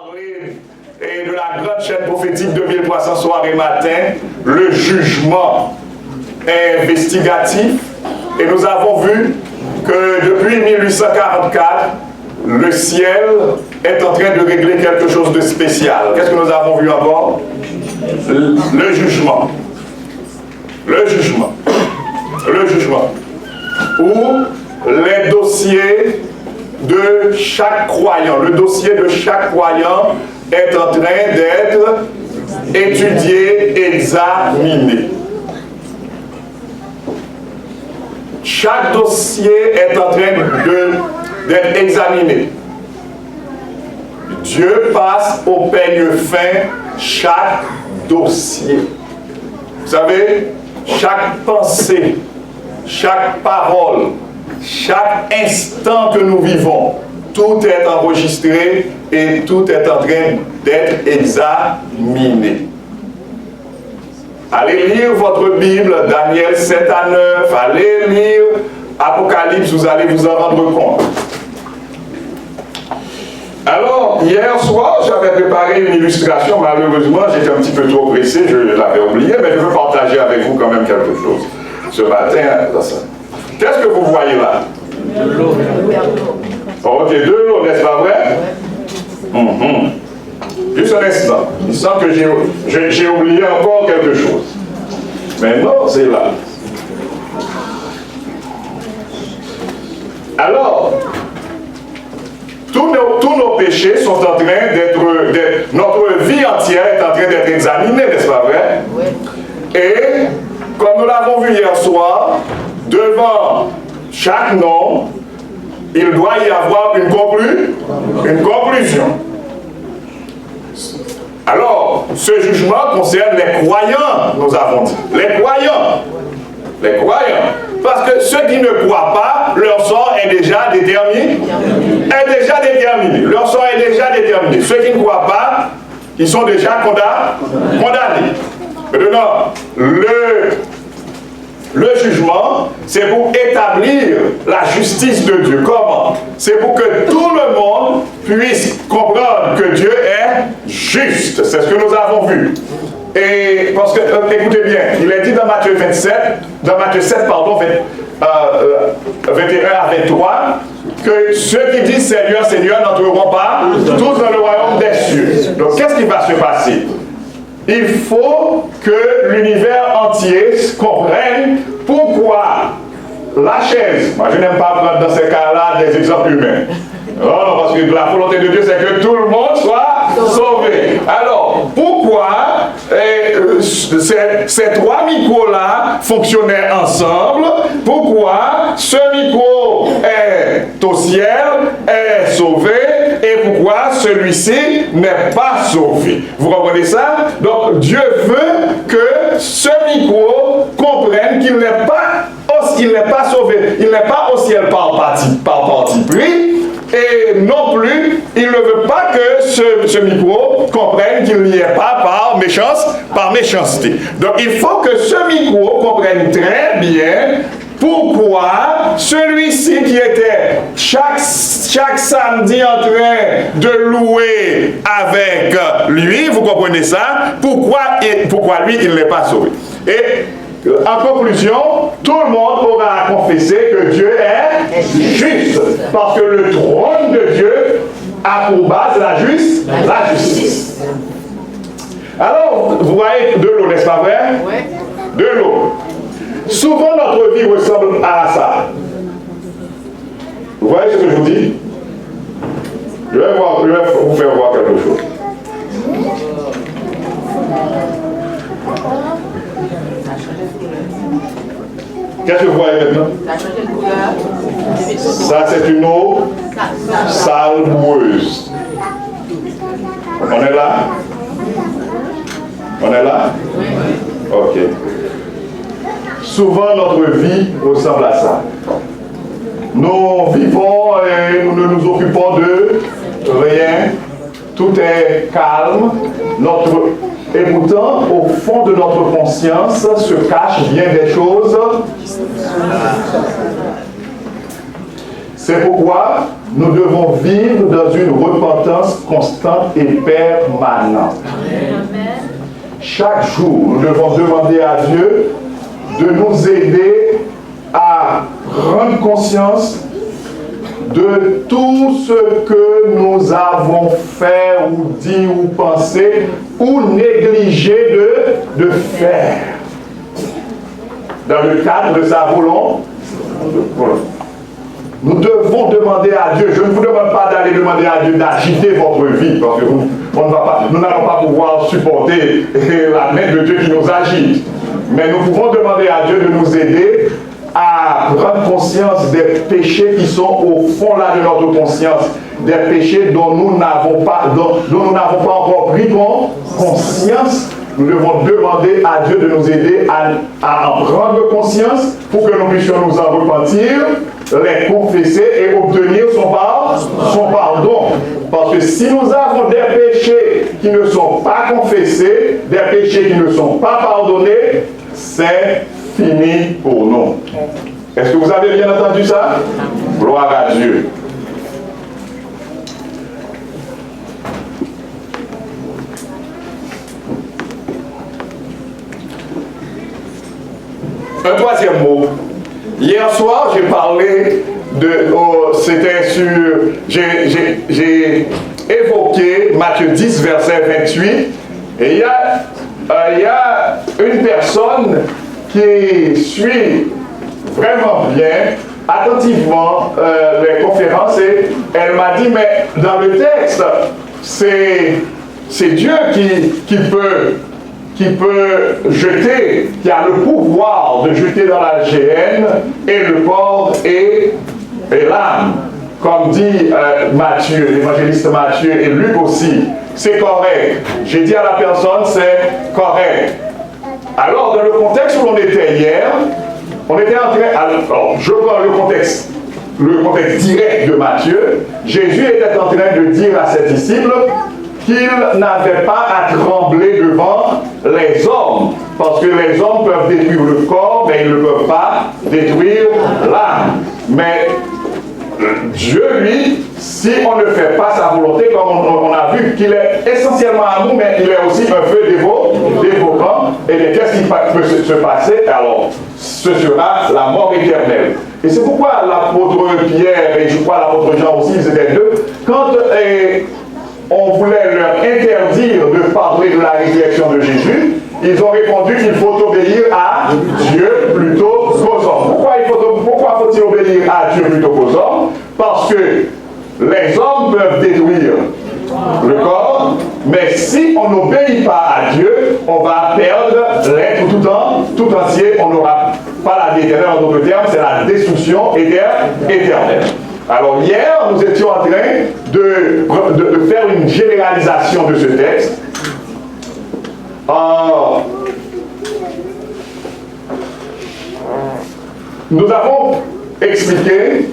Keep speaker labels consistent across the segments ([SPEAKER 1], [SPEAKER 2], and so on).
[SPEAKER 1] parler de la grande chaîne prophétique de 2300 soirées matin, le jugement investigatif. Et nous avons vu que depuis 1844, le ciel est en train de régler quelque chose de spécial. Qu'est-ce que nous avons vu encore? Le jugement. Le jugement. Le jugement. Où les dossiers de chaque croyant, le dossier de chaque croyant est en train d'être étudié, examiné. Chaque dossier est en train d'être examiné. Dieu passe au peigne fin chaque dossier. Vous savez, chaque pensée, chaque parole, chaque instant que nous vivons, tout est enregistré et tout est en train d'être examiné. Allez lire votre Bible, Daniel 7 à 9, allez lire Apocalypse, vous allez vous en rendre compte. Alors, hier soir, j'avais préparé une illustration, malheureusement, j'étais un petit peu trop pressé, je l'avais oublié, mais je veux partager avec vous quand même quelque chose. Ce matin, qu'est-ce que vous voyez là?
[SPEAKER 2] De l'eau.
[SPEAKER 1] Ok, de l'eau, n'est-ce pas vrai? Juste un instant. Il semble que j'ai oublié encore quelque chose. Mais non, c'est là. Alors, tous nos péchés sont en train d'être... Notre vie entière est en train d'être examinée, n'est-ce pas vrai? Oui. Et, comme nous l'avons vu hier soir, devant chaque nom, il doit y avoir une conclusion. Alors, ce jugement concerne les croyants, nous avons dit. Les croyants. Les croyants. Parce que ceux qui ne croient pas, leur sort est déjà déterminé. Leur sort est déjà déterminé. Ceux qui ne croient pas, ils sont déjà condamnés. Maintenant, le jugement, c'est pour établir la justice de Dieu. Comment? C'est pour que tout le monde puisse comprendre que Dieu est juste. C'est ce que nous avons vu. Et parce que, écoutez bien, il est dit dans Matthieu 7, 21 à 23, que ceux qui disent Seigneur, Seigneur n'entreront pas tous dans le royaume des cieux. Donc, qu'est-ce qui va se passer? Il faut que l'univers entier comprenne pourquoi la chaise, moi je n'aime pas prendre dans ces cas-là des exemples humains. Non, parce que la volonté de Dieu c'est que tout le monde soit sauvé. Alors, pourquoi ces trois micros-là fonctionnaient ensemble? Pourquoi ce micro est au ciel, est sauvé, et pourquoi celui-ci n'est pas sauvé? Vous comprenez ça? Donc, Dieu veut que ce micro comprenne qu'il n'est pas sauvé. Il n'est pas au ciel par parti pris. Et non plus, il ne veut pas que ce micro comprenne qu'il n'y est pas par méchanceté. Donc il faut que ce micro comprenne très bien pourquoi celui-ci qui était chaque samedi en train de louer avec lui, vous comprenez ça, pourquoi lui il n'est pas sauvé. Et en conclusion, tout le monde aura confessé que Dieu est juste. Parce que le trône de Dieu a pour base la justice. Alors, vous voyez de l'eau, n'est-ce pas vrai? Oui. De l'eau. Souvent, notre vie ressemble à ça. Vous voyez ce que je vous dis? Je vais vous faire voir quelque chose. Qu'est-ce que vous voyez maintenant? Ça, c'est une eau salmoueuse. On est là? On est là? Ok. Souvent, notre vie ressemble à ça. Nous vivons et nous ne nous occupons de rien. Tout est calme. Et pourtant, au fond de notre conscience se cachent bien des choses. C'est pourquoi nous devons vivre dans une repentance constante et permanente. Amen. Chaque jour, nous devons demander à Dieu de nous aider à prendre conscience de tout ce que nous avons fait ou dit ou pensé ou négligé de faire dans le cadre de sa volonté. Nous devons demander à Dieu. Je ne vous demande pas d'aller demander à Dieu d'agiter votre vie, parce que nous n'allons pas pouvoir supporter la main de Dieu qui nous agite. Mais nous pouvons demander à Dieu de nous aider à prendre conscience des péchés qui sont au fond là de notre conscience, des péchés dont nous n'avons pas encore pris conscience. Nous devons demander à Dieu de nous aider à en prendre conscience pour que nous puissions nous en repentir, les confesser et obtenir son pardon. Parce que si nous avons des péchés qui ne sont pas confessés, des péchés qui ne sont pas pardonnés, c'est fini pour nous. Est-ce que vous avez bien entendu ça? Gloire à Dieu. Un troisième mot. Hier soir, j'ai parlé j'ai évoqué Matthieu 10, verset 28. Et il y a une personne qui suit vraiment bien, attentivement les conférences, et elle m'a dit, mais dans le texte, c'est Dieu qui peut jeter, qui a le pouvoir de jeter dans la géhenne et le corps et l'âme. Comme dit Matthieu, l'évangéliste Matthieu et Luc aussi, c'est correct. J'ai dit à la personne, c'est correct. Alors, dans le contexte où on était hier, on était en train... Alors, je prends le contexte direct de Matthieu. Jésus était en train de dire à ses disciples qu'il n'avait pas à trembler devant les hommes, parce que les hommes peuvent détruire le corps, mais ils ne peuvent pas détruire l'âme. Mais Dieu, lui, si on ne fait pas sa volonté, comme on a vu qu'il est essentiellement amour, mais il est aussi un feu dévorant, et qu'est-ce qui peut se passer? Alors, ce sera la mort éternelle. Et c'est pourquoi l'apôtre Pierre, et je crois l'apôtre Jean aussi, ils étaient deux, quand on voulait leur interdire de parler de la résurrection de Jésus, ils ont répondu qu'il faut obéir à Dieu plutôt qu'aux hommes. Pourquoi faut-il obéir à Dieu plutôt qu'aux hommes? Parce que les hommes peuvent détruire le corps, mais si on n'obéit pas à Dieu, on va perdre l'être tout entier, on n'aura pas la vie éternelle. En d'autres termes, c'est la destruction éternelle. Alors hier, nous étions en train de faire une généralisation de ce texte. Nous avons expliqué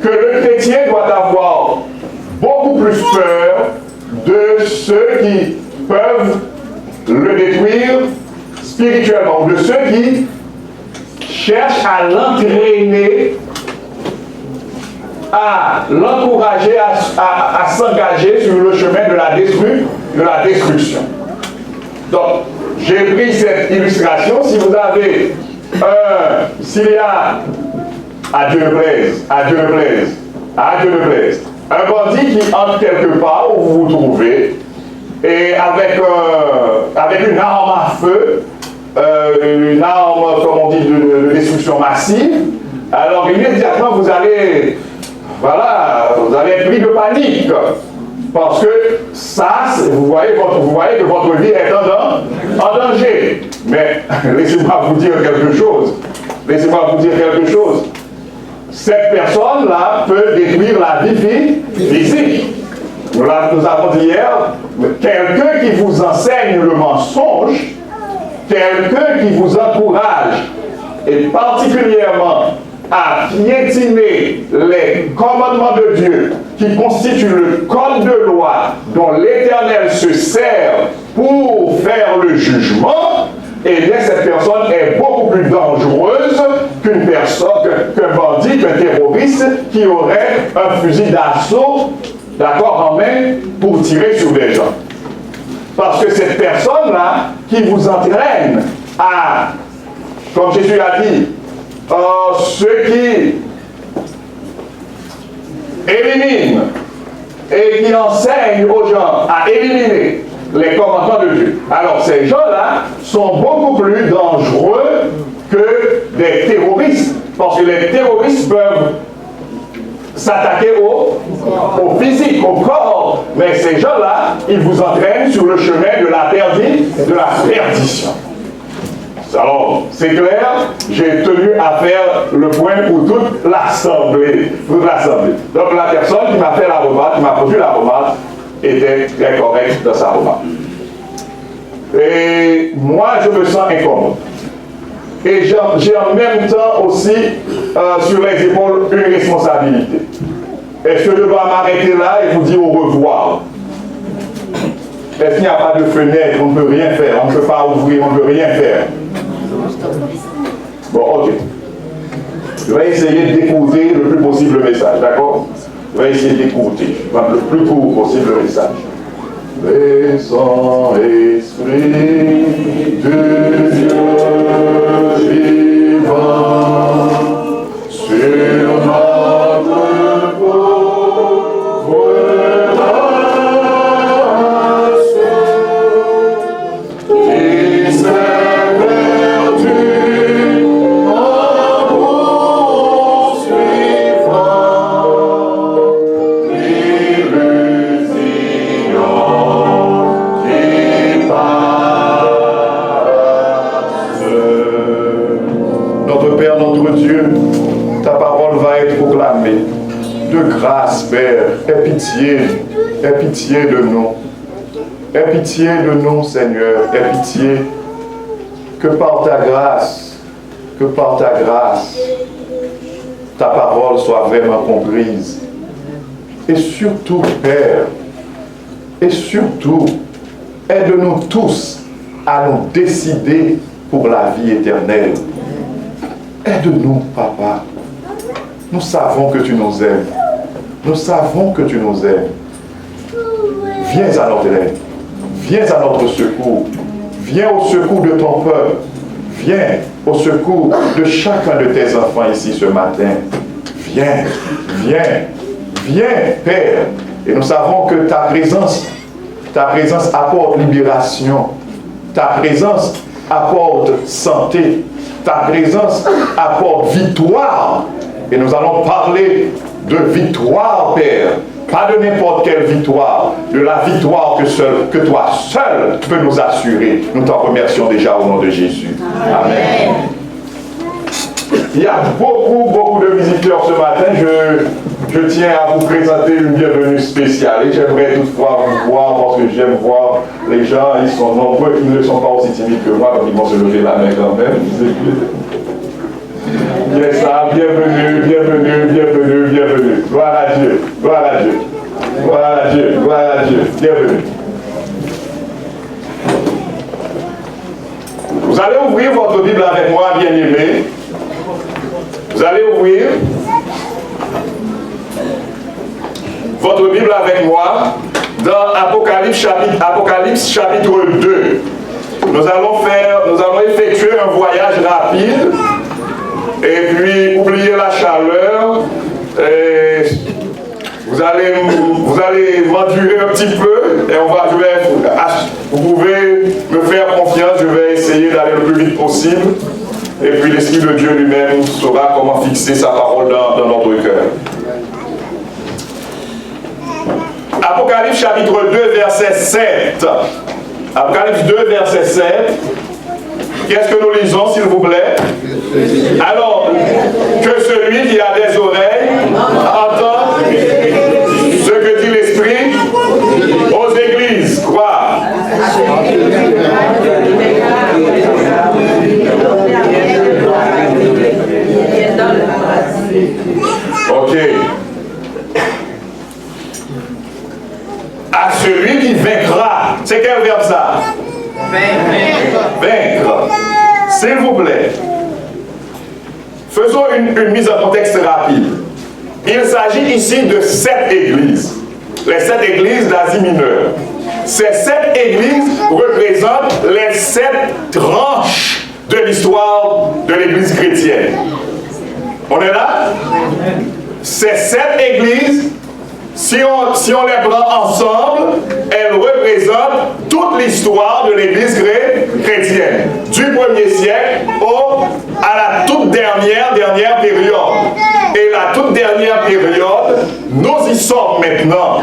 [SPEAKER 1] que le chrétien doit avoir beaucoup plus peur de ceux qui peuvent le détruire spirituellement, de ceux qui cherchent à l'entraîner, à l'encourager à s'engager sur le chemin de la destruction. Donc, j'ai pris cette illustration. Si vous avez s'il y a, à Dieu le plaise, un bandit qui entre quelque part où vous vous trouvez, et avec une arme à feu, une arme, comme on dit, de destruction massive, alors immédiatement vous allez être pris de panique. Parce que ça, vous voyez que votre vie est en danger. Mais laissez-moi vous dire quelque chose. Cette personne-là peut détruire la vie physique. Nous avons dit hier, quelqu'un qui vous enseigne le mensonge, quelqu'un qui vous encourage, et particulièrement à piétiner les commandements de Dieu, qui constituent le code de loi dont l'Éternel se sert pour faire le jugement, eh bien cette personne est beaucoup plus dangereuse qu'une personne, qu'un bandit, qu'un terroriste qui aurait un fusil d'assaut, d'accord, en main pour tirer sur des gens. Parce que cette personne-là qui vous entraîne à, comme Jésus a dit, ceux qui éliminent et qui enseignent aux gens à éliminer les commandements de Dieu. Alors ces gens-là sont beaucoup plus dangereux que des terroristes. Parce que les terroristes peuvent s'attaquer au physique, au corps. Mais ces gens-là, ils vous entraînent sur le chemin de la perdition. Alors, c'est clair, j'ai tenu à faire le point pour toute l'assemblée. Donc la personne qui m'a fait la remarque, qui m'a posé la remarque, était très correcte dans sa remarque. Et moi, je me sens incommode. Et j'ai en même temps aussi sur les épaules une responsabilité. Est-ce que je dois m'arrêter là et vous dire au revoir? Est-ce qu'il n'y a pas de fenêtre? On ne peut rien faire, on ne peut pas ouvrir, on ne peut rien faire. Bon, ok. Je vais essayer d'écouter le plus possible le message, d'accord? Je vais essayer d'écouter le plus court possible le message. Les Saint-Esprit de Dieu vivant sur notre pauvre race, qui s'est vertu en poursuivant l'illusion qui passe. Notre Père, notre Dieu, ta parole va être proclamée. De grâce, Père, aie pitié de nous. Aie pitié de nous, Seigneur, aie pitié. Que par ta grâce, ta parole soit vraiment comprise. Et surtout, Père, aide-nous tous à nous décider pour la vie éternelle. Aide-nous, Papa. Nous savons que tu nous aimes. Nous savons que tu nous aimes. Viens à notre aide. Viens à notre secours. Viens au secours de ton peuple. Viens au secours de chacun de tes enfants ici ce matin. Viens, Père. Et nous savons que ta présence apporte libération. Ta présence apporte santé. Ta présence apporte victoire. Et nous allons parler de victoire, Père. Pas de n'importe quelle victoire, de la victoire que toi seul peux nous assurer. Nous t'en remercions déjà au nom de Jésus. Amen. Il y a beaucoup de visiteurs ce matin. Je tiens à vous présenter une bienvenue spéciale. Et j'aimerais toutefois vous voir, parce que j'aime voir les gens, ils sont nombreux, ils ne sont pas aussi timides que moi, donc ils vont se lever la main quand même. Yes, bienvenue. Gloire à Dieu. Bienvenue. Vous allez ouvrir votre Bible avec moi, bien-aimés. Vous allez ouvrir votre Bible avec moi dans Apocalypse chapitre 2. Nous allons effectuer un voyage rapide. Et puis, oubliez la chaleur. Vous allez m'endurer un petit peu. Et vous pouvez me faire confiance. Je vais essayer d'aller le plus vite possible. Et puis, l'Esprit de Dieu lui-même saura comment fixer sa parole dans notre cœur. Apocalypse chapitre 2, verset 7. Apocalypse 2, verset 7. Qu'est-ce que nous lisons, s'il vous plaît? Alors, que celui qui a des oreilles entende ce que dit l'Esprit aux églises. Quoi? Ok. À celui qui vaincra. C'est quel verbe ça? Vaincre. S'il vous plaît. Faisons Faisons une mise en contexte rapide. Il s'agit ici de 7 églises. Les 7 églises d'Asie mineure. Ces 7 églises représentent les 7 tranches de l'histoire de l'église chrétienne. On est là? Ces 7 églises, si on les prend ensemble, elles représentent toute l'histoire de l'église chrétienne. Du 1er siècle à la toute dernière période. Et la toute dernière période, nous y sommes maintenant.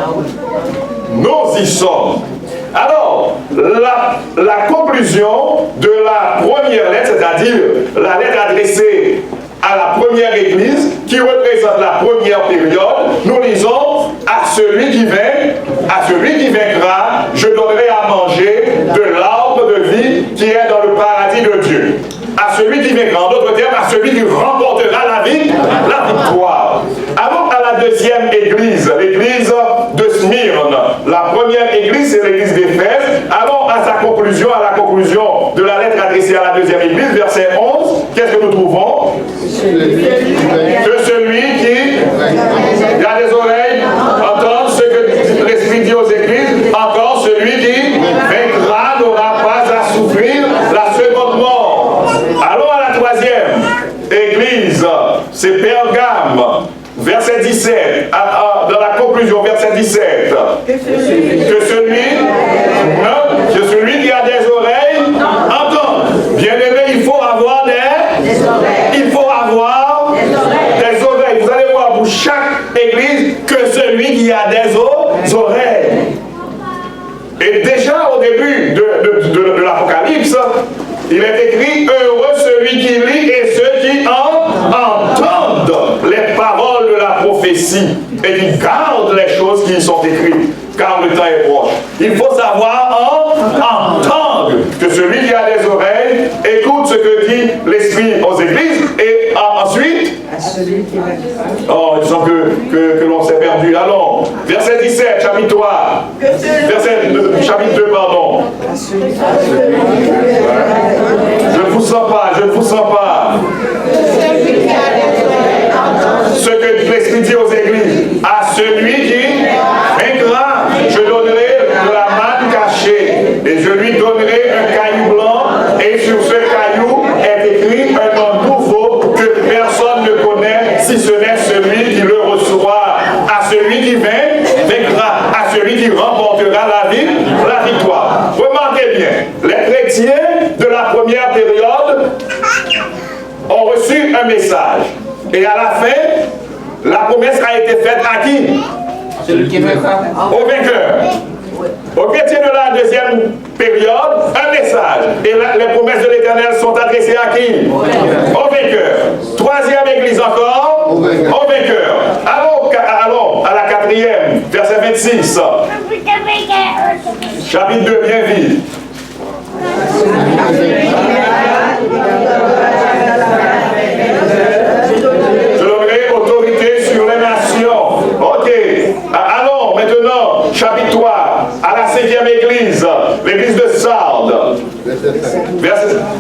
[SPEAKER 1] Nous y sommes. Alors, la conclusion de la première lettre, c'est-à-dire la lettre adressée à la première église, qui représente la première période, nous lisons « À celui qui vaincra, je donnerai à manger de l'arbre de vie qui est dans le paradis de Dieu. » À celui qui vaincra, en d'autres termes, à celui qui remportera la victoire. Allons à la deuxième église, l'église de Smyrne. La première église, c'est l'église d'Éphèse. Allons à sa conclusion, à la conclusion de la lettre adressée à la deuxième église, verset 11. Qu'est-ce que nous trouvons? Que celui qui a des oreilles entende ce que l'Esprit dit aux églises, encore celui qui vaincra n'aura pas à souffrir la seconde mort. Allons à la troisième église, c'est Pergame, verset 17, dans la conclusion, verset 17. Que celui qui a des oreilles entende. Bien aimé, il faut avoir des oreilles. Vous allez voir pour chaque église que celui qui a des oreilles. Et déjà au début de l'Apocalypse, il est écrit « Heureux celui qui lit et ceux qui entendent les paroles de la prophétie et qui gardent les choses qui y sont écrites, car le temps est proche. » Il faut savoir entendre que celui qui a des oreilles écoute ce que dit l'Esprit aux églises et ensuite... Oh, il semble que l'on s'est perdu. Allons, verset 17, chapitre 3. Chapitre 2, pardon. Je ne vous sens pas. Ce que l'Esprit dit aux églises. À celui qui vaincra, je donnerai de la manne cachée. Et je lui donnerai un caillou blanc. Et sur ce caillou est écrit un nom nouveau que personne ne connaît, si ce n'est celui qui le reçoit. À celui qui vaincra, à celui qui remportera la victoire. Remarquez bien, les chrétiens de la première période ont reçu un message. Et à la fin, la promesse a été faite à qui?
[SPEAKER 2] Celui qui vaincra.
[SPEAKER 1] Au vainqueur. Aux chrétiens de la deuxième période, un message. Et les promesses de l'Éternel sont adressées à qui? Au vainqueur. Troisième église encore? Au vainqueur. Allons à la quatrième, verset 26. Chapitre 2, bien vite. Je donnerai autorité sur les nations. Ok. Allons maintenant, chapitre 3, à la 5e église, l'église de Sardes.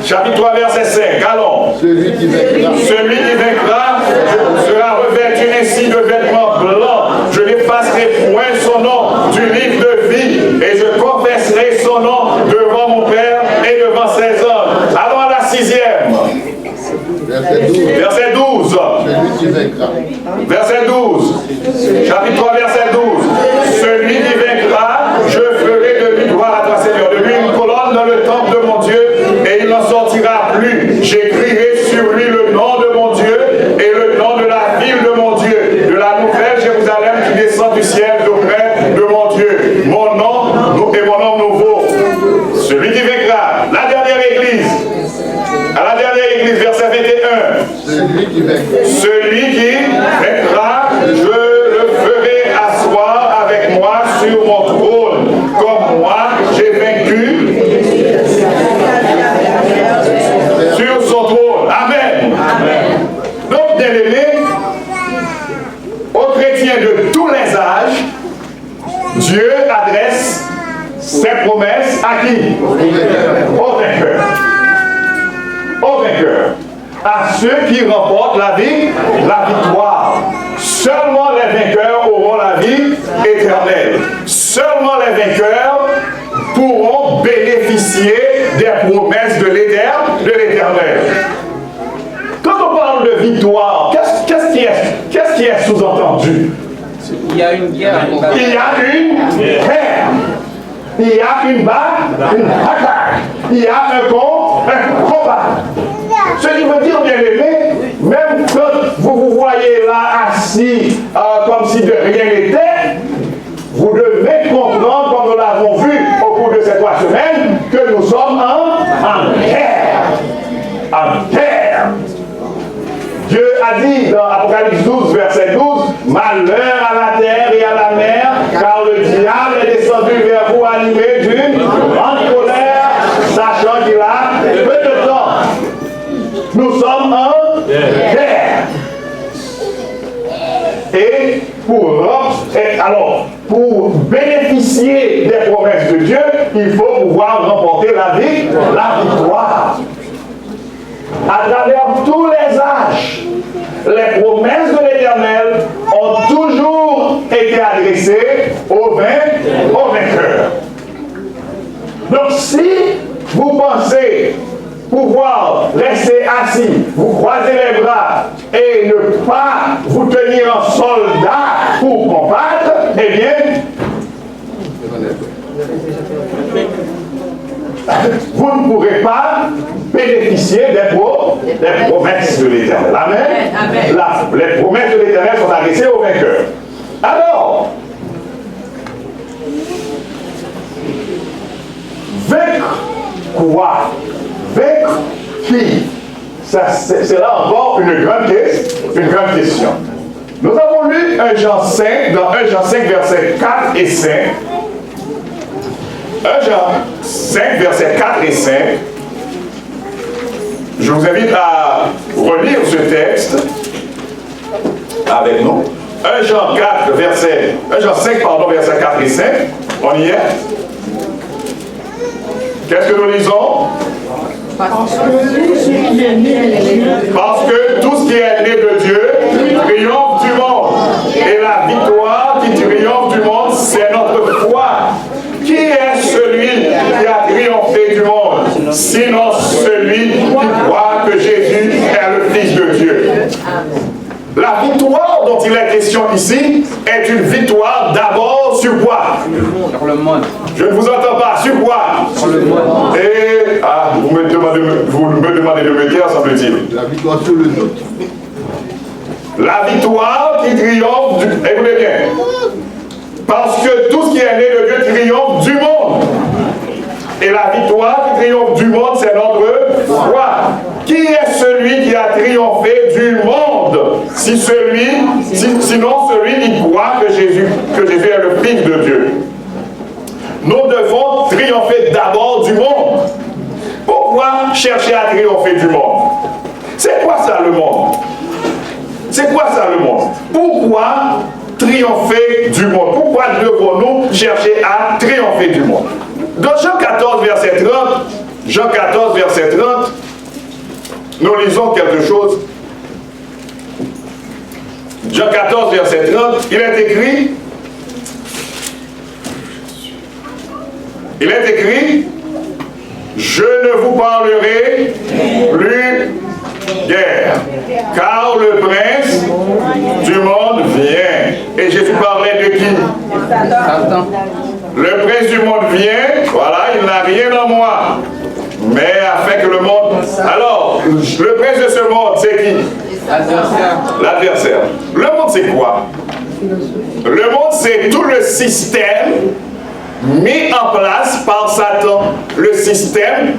[SPEAKER 1] Chapitre 3, verset 5. Allons. Celui qui vaincra sera revêtu ainsi de vêtements blancs. Je n'effacerai point son nom du livre de vie et je confesserai son nom devant mon Père et devant ses hommes. Allons à la 6e. Verset 12. Verset 12. Chapitre 3, verset 12. Celui qui vaincra, je ferai de lui, gloire à toi Seigneur, de lui une colonne dans le temple de mon Dieu, et il n'en sortira plus. J'écrirai sur lui le nom de mon Dieu et le nom de la ville de mon Dieu, de la nouvelle Jérusalem qui descend du ciel d'auprès de mon Dieu. Mon nom et mon nom nouveau. Celui qui vaincra. La dernière église. À la dernière église, verset 21. Celui qui vaincra, je le ferai asseoir avec moi sur mon trône, comme moi j'ai vaincu sur son trône. Amen. Donc, bien aimés, aux chrétiens de tous les âges, Dieu adresse ses promesses à qui? Au vainqueur. Au vainqueur. à ceux qui remportent la victoire. Seulement les vainqueurs auront la vie éternelle. Seulement les vainqueurs pourront bénéficier des promesses de l'Éternel. Quand on parle de victoire, qu'est-ce qui est sous-entendu?
[SPEAKER 2] Il y a une guerre.
[SPEAKER 1] Il y a une guerre. Il y a une bataille. Il y a un combat. Ce qui veut dire, bien aimé, même quand vous vous voyez là assis comme si de rien n'était, vous devez comprendre, comme nous l'avons vu au cours de ces 3 semaines, que nous sommes en guerre. En guerre. Dieu a dit dans Apocalypse 12, verset 12, « Malheur à la terre et à la mer, car le diable est descendu vers vous animé d'une grande colère, sachant qu'il a peu de temps. » Nous sommes en guerre. Et pour bénéficier des promesses de Dieu, il faut pouvoir remporter la victoire. À travers tous les âges, les promesses de l'Éternel ont toujours été adressées aux vainqueurs. Donc si vous pensez pouvoir rester assis, vous croiser les bras et ne pas vous tenir en soldat pour combattre, eh bien, vous ne pourrez pas bénéficier des promesses de l'Éternel. Amen. Les promesses de l'Éternel sont adressées aux vainqueurs. Alors, vaincre quoi? Vaincre qui? C'est là encore une grande question. Nous avons lu 1 Jean 5, dans 1 Jean 5, versets 4 et 5. 1 Jean 5, versets 4 et 5. Je vous invite à relire ce texte avec nous. 1 Jean 5, verset 4 et 5. On y est? Qu'est-ce que nous lisons? Parce que tout ce qui est né de Dieu triomphe du monde. Et la victoire qui triomphe du monde, c'est notre foi. Qui est celui qui a triomphé du monde? Sinon celui qui croit que Jésus est le Fils de Dieu. La victoire dont il est question ici est une victoire d'abord sur quoi? Sur le monde. Je ne vous entends pas. Sur quoi? Sur le monde. Et vous me demandez de me dire, semble-t-il. La victoire sur le doute. La victoire qui triomphe du... Écoutez bien. Parce que tout ce qui est né de Dieu triomphe du monde. Et la victoire qui triomphe du monde, c'est notre foi. Qui est celui qui a triomphé du monde? Sinon celui qui croit que Jésus est le Fils de Dieu. Nous devons triompher d'abord du monde. Pourquoi chercher à triompher du monde? C'est quoi ça le monde? C'est quoi ça le monde? Pourquoi triompher du monde? Pourquoi devons-nous chercher à triompher du monde? Dans Jean 14, verset 30, nous lisons quelque chose. Jean 14, verset 30, il est écrit, je ne vous parlerai plus guerre, car le prince du monde vient. Et Jésus parlait de qui? Satan. Le prince du monde vient, voilà, il n'a rien en moi. Mais afin que le monde... Alors, le prince de ce monde, c'est qui? L'adversaire. Le monde, c'est quoi? Le monde, c'est tout le système mis en place par Satan. Le système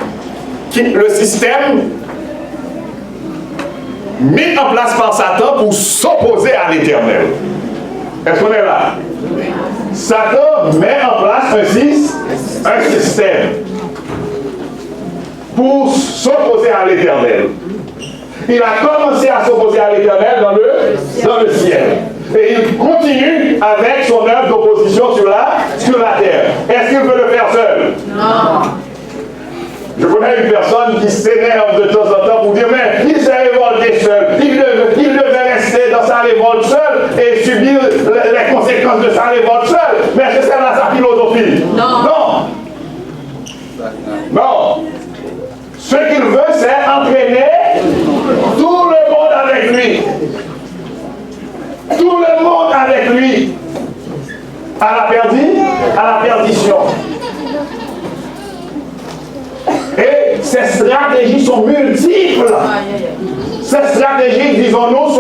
[SPEAKER 1] mis en place par Satan pour s'opposer à l'Éternel. Est-ce qu'on est là? Satan met en place un système pour s'opposer à l'Éternel. Il a commencé à s'opposer à l'Éternel dans le ciel. Et il continue avec son œuvre d'opposition sur la terre. Est-ce qu'il peut le faire seul? Non. Je connais une personne qui s'énerve de temps en temps pour dire, mais il s'est révolté révolte seul et subir les conséquences de sa révolte seul. Mais est-ce que c'est là sa philosophie? Non. Non. Ce qu'il veut, c'est entraîner tout le monde avec lui. Tout le monde avec lui. À la perdition. Et ces stratégies sont multiples. Ces stratégies, disons-nous,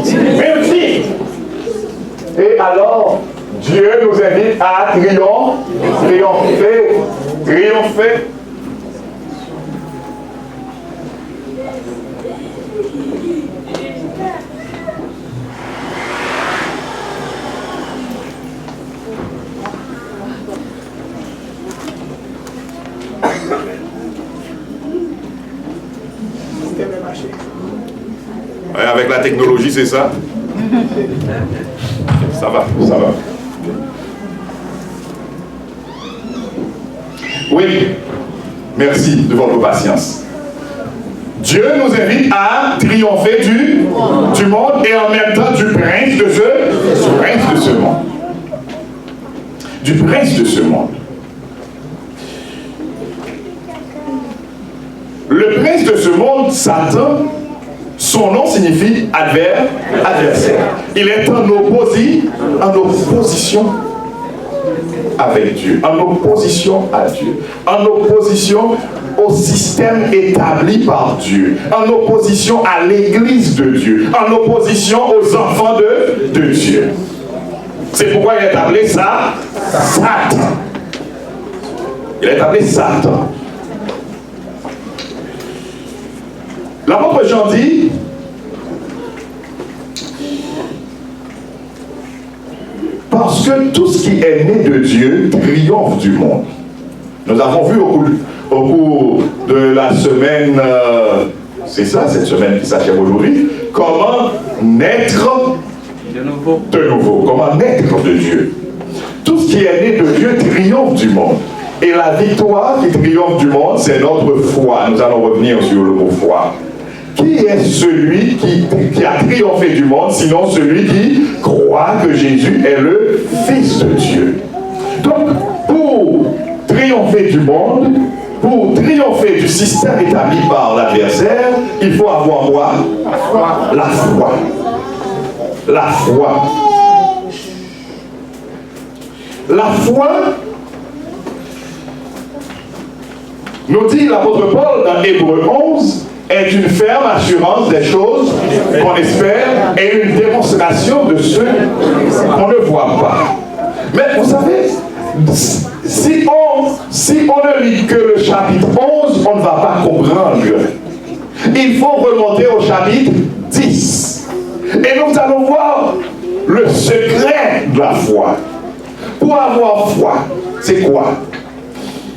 [SPEAKER 1] multiples. Et alors, Dieu nous invite à triompher.
[SPEAKER 3] Ouais, avec la technologie, c'est ça? Ça va.
[SPEAKER 1] Oui, merci de votre patience. Dieu nous invite à triompher du monde et en même temps du prince de ce monde. Du prince de ce monde. Le prince de ce monde, Satan, son nom signifie adversaire. Il est en opposition avec Dieu, en opposition à Dieu, en opposition au système établi par Dieu, en opposition à l'église de Dieu, en opposition aux enfants de Dieu. C'est pourquoi il est appelé Satan. Il est appelé Satan. L'apôtre Jean dit, parce que tout ce qui est né de Dieu triomphe du monde. Nous avons vu au cours de la semaine, c'est ça, cette semaine qui s'achève aujourd'hui, comment naître de nouveau, comment naître de Dieu. Tout ce qui est né de Dieu triomphe du monde. Et la victoire qui triomphe du monde, c'est notre foi. Nous allons revenir sur le mot foi. Qui est celui qui a triomphé du monde, sinon celui qui croit que Jésus est le Fils de Dieu? Donc, pour triompher du monde, pour triompher du système établi par l'adversaire, il faut avoir quoi? La foi. La foi. La foi, nous dit l'apôtre Paul dans Hébreux 11, est une ferme assurance des choses qu'on espère et une démonstration de ceux qu'on ne voit pas. Mais vous savez, si on ne lit que le chapitre 11, on ne va pas comprendre. Il faut remonter au chapitre 10. Et nous allons voir le secret de la foi. Pour avoir foi, c'est quoi?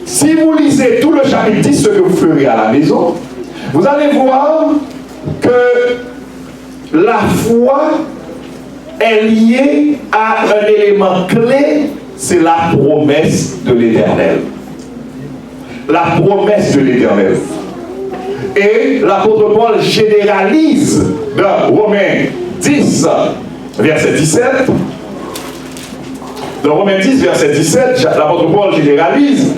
[SPEAKER 1] Si vous lisez tout le chapitre 10, ce que vous ferez à la maison, vous allez voir que la foi est liée à un élément clé, c'est la promesse de l'Éternel. La promesse de l'Éternel. Et l'apôtre Paul généralise dans Romains 10, verset 17. Dans Romains 10, verset 17, l'apôtre Paul généralise.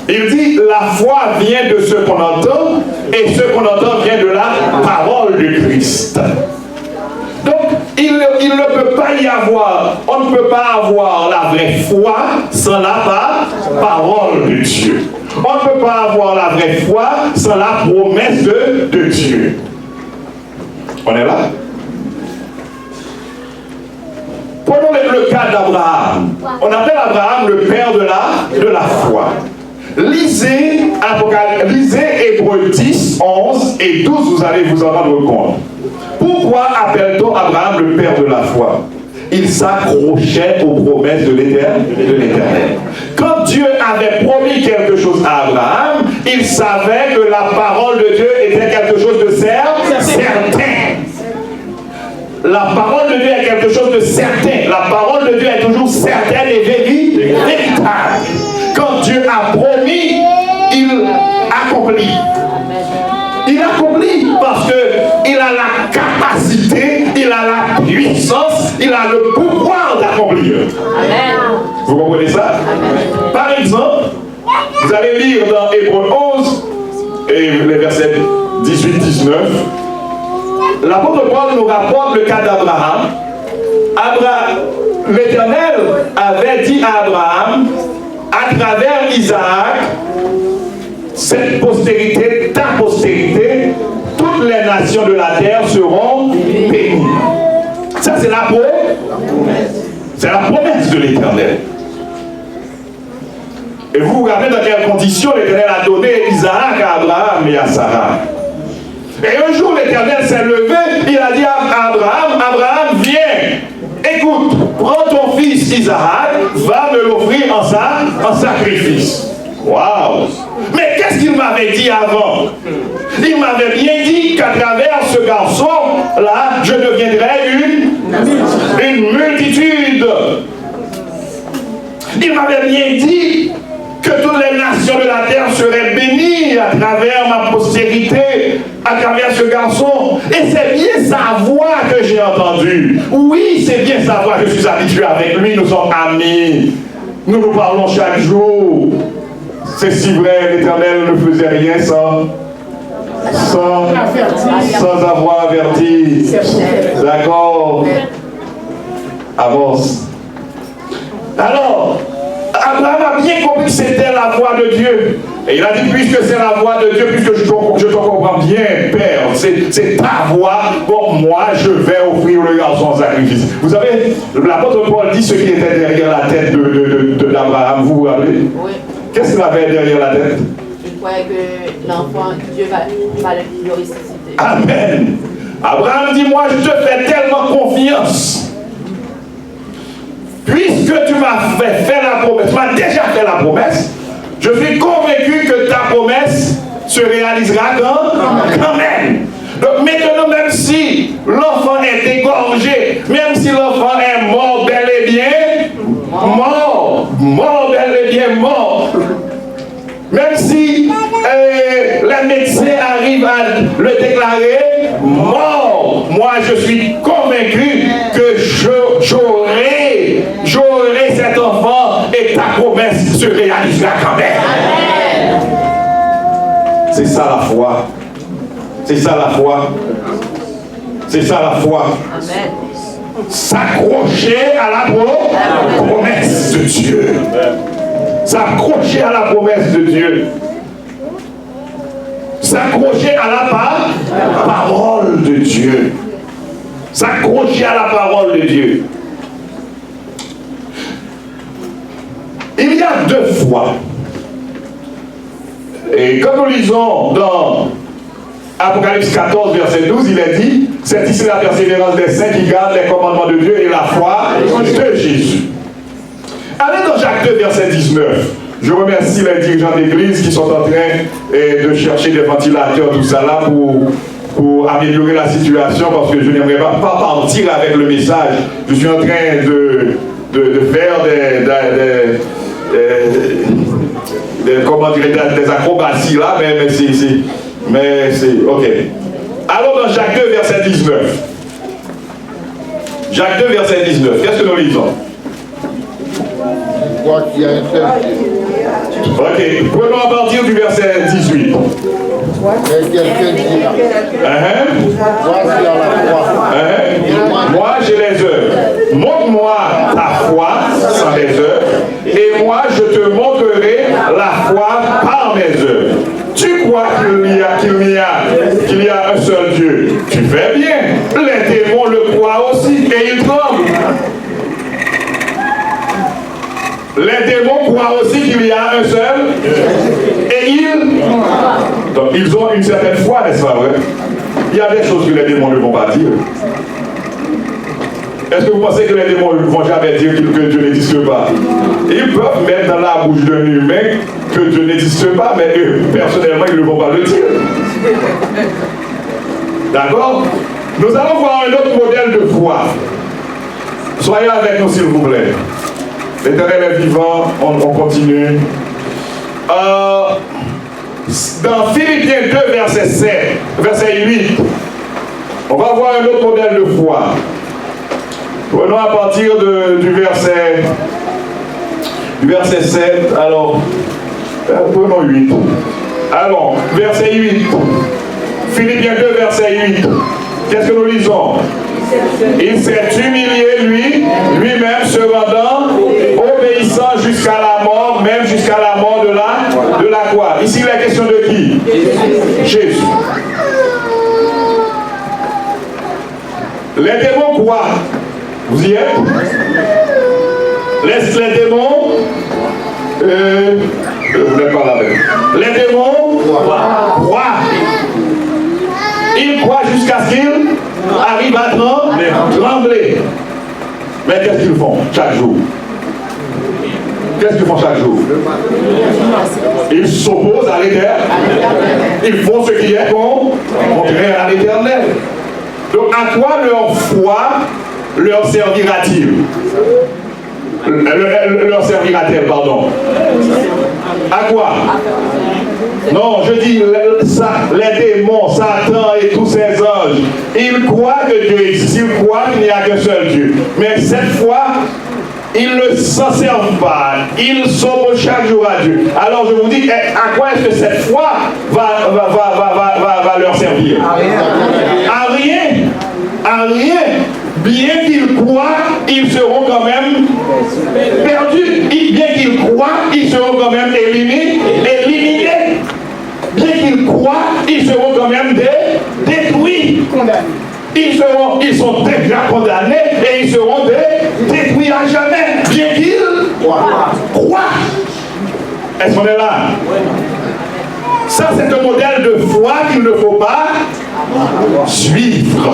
[SPEAKER 1] Il dit, la foi vient de ce qu'on entend, et ce qu'on entend vient de la parole de Christ. Donc, il ne peut pas y avoir, on ne peut pas avoir la vraie foi sans la parole de Dieu. On ne peut pas avoir la vraie foi sans la promesse de Dieu. On est là? Prenons le cas d'Abraham. On appelle Abraham le père de la foi. Lisez Hébreux 10, 11 et 12, vous allez vous en rendre compte. Pourquoi appelle-t-on Abraham le père de la foi? Il s'accrochait aux promesses de l'Éternel. Quand Dieu avait promis quelque chose à Abraham, il savait que la parole de Dieu était quelque chose de certain. La parole de Dieu est quelque chose de certain. La parole de Dieu est toujours certaine et véritable. Quand Dieu a promis, il accomplit. Il accomplit parce qu'il a la capacité, il a la puissance, il a le pouvoir d'accomplir. Vous comprenez ça? Par exemple, vous allez lire dans Hébreux 11 et les versets 18-19. L'apôtre Paul nous rapporte le cas d'Abraham. L'Éternel avait dit à Abraham, à travers Isaac, cette postérité, ta postérité, toutes les nations de la terre seront bénies. Ça, c'est la promesse. C'est la promesse de l'Éternel. Et vous vous rappelez dans quelles conditions l'Éternel a donné Isaac à Abraham et à Sarah. Et un jour, l'Éternel s'est levé, il a dit à Abraham, Abraham, viens, écoute, prends ton fils Isaac, va me l'offrir en sacrifice. Waouh! Mais qu'est-ce qu'il m'avait dit avant? Il m'avait bien dit qu'à travers ce garçon-là, je deviendrais une multitude. Il m'avait bien dit que toutes les nations de la terre seraient bénies à travers ma postérité, à travers ce garçon. Et c'est bien sa voix que j'ai entendue. Oui, c'est bien sa voix, je suis habitué avec lui, nous sommes amis. Nous nous parlons chaque jour. C'est si vrai, l'Éternel ne faisait rien sans avoir averti. D'accord? Avance. Alors, Abraham a bien compris que c'était la voix de Dieu. Et il a dit, puisque c'est la voix de Dieu, puisque je te comprends bien, Père, c'est ta voix, bon, moi, je vais offrir le garçon en sacrifice. Vous savez, l'apôtre Paul dit ce qui était derrière la tête d'Abraham, vous vous rappelez?
[SPEAKER 4] Oui.
[SPEAKER 1] Qu'est-ce qu'il avait derrière la tête?
[SPEAKER 4] Je croyais que l'enfant, Dieu va le ressusciter.
[SPEAKER 1] Amen. Abraham dit, moi, je te fais tellement confiance. Puisque tu m'as fait la promesse, tu m'as déjà fait la promesse, je suis convaincu que ta promesse se réalisera quand même. Donc maintenant, même si l'enfant est égorgé, même si l'enfant est mort, bel et bien, mort, bel et bien mort, même si les médecins arrivent à le déclarer mort, moi je suis convaincu que j'aurai cet enfant et ta promesse se réalisera quand même. C'est ça la foi. C'est ça la foi. C'est ça la foi. S'accrocher à la promesse de Dieu. S'accrocher à la promesse de Dieu. S'accrocher à la parole de Dieu. S'accrocher à la parole de Dieu. Il y a deux fois. Et comme nous lisons dans Apocalypse 14, verset 12, il est dit, c'est ici la persévérance des saints qui gardent les commandements de Dieu et la foi de Jésus. Allez dans Jacques 2, verset 19. Je remercie les dirigeants d'église qui sont en train de chercher des ventilateurs, tout ça là, pour améliorer la situation, parce que je n'aimerais pas partir avec le message. Je suis en train de faire des acrobaties là, mais c'est ok. Alors dans Jacques 2, verset 19. Jacques 2, verset 19. Qu'est-ce que nous lisons?
[SPEAKER 5] Qu'il y a un seul Dieu.
[SPEAKER 1] Ok, prenons à partir du verset 18.
[SPEAKER 5] Mais quelqu'un dira, voici à la croix.
[SPEAKER 1] Moi j'ai les œuvres. Montre-moi ta foi sans les œuvres, et moi je te montrerai la foi par mes œuvres. Tu crois qu'il y a un seul Dieu? Tu fais bien. Les démons le croient aussi et ils tremblent. Les démons croient aussi qu'il y a un seul et donc ils ont une certaine foi, n'est-ce pas vrai? Il y a des choses que les démons ne vont pas dire. Est-ce que vous pensez que les démons ne vont jamais dire que Dieu n'existe pas? Ils peuvent mettre dans la bouche d'un humain que Dieu n'existe pas, mais eux, personnellement, ils ne vont pas le dire. D'accord? Nous allons voir un autre modèle de foi. Soyez avec nous, s'il vous plaît. L'Éternel est vivant, on continue. Dans Philippiens 2, verset 8, On va voir un autre modèle de foi. Prenons à partir du verset 7. Alors, prenons 8. Alors, verset 8. Philippiens 2, verset 8. Qu'est-ce que nous lisons? Il s'est humilié lui-même se rendant obéissant jusqu'à la mort, même jusqu'à la mort de la croix. Ici, la question de qui? Jésus. Les démons quoi? Vous y êtes? Les démons, vous n'êtes pas là même. Les démons croient. Ils croient jusqu'à ce qu'ils arrivent à trembler. Mais qu'est-ce qu'ils font chaque jour? Qu'est-ce qu'ils font chaque jour? Ils s'opposent à l'Éternel. Ils font ce qui est contraire à l'Éternel. Donc à quoi leur foi leur servira-t-il? Leur servira-t-elle, pardon? À quoi? Non, je dis, les démons, Satan et tous ces anges, ils croient que Dieu existe, ils croient qu'il n'y a qu'un seul Dieu. Mais cette fois, ils ne s'en servent pas, ils s'opposent chaque jour à Dieu. Alors je vous dis, à quoi est-ce que cette foi va leur servir? À rien. À rien. Bien qu'ils croient, ils seront quand même perdus. Bien qu'ils croient, ils seront quand même éliminés. Bien qu'ils croient, ils seront quand même détruits. Ils sont déjà condamnés et ils seront détruits à jamais. Bien qu'ils croient. Est-ce qu'on est là? Ça, c'est un modèle de foi qu'il ne faut pas suivre.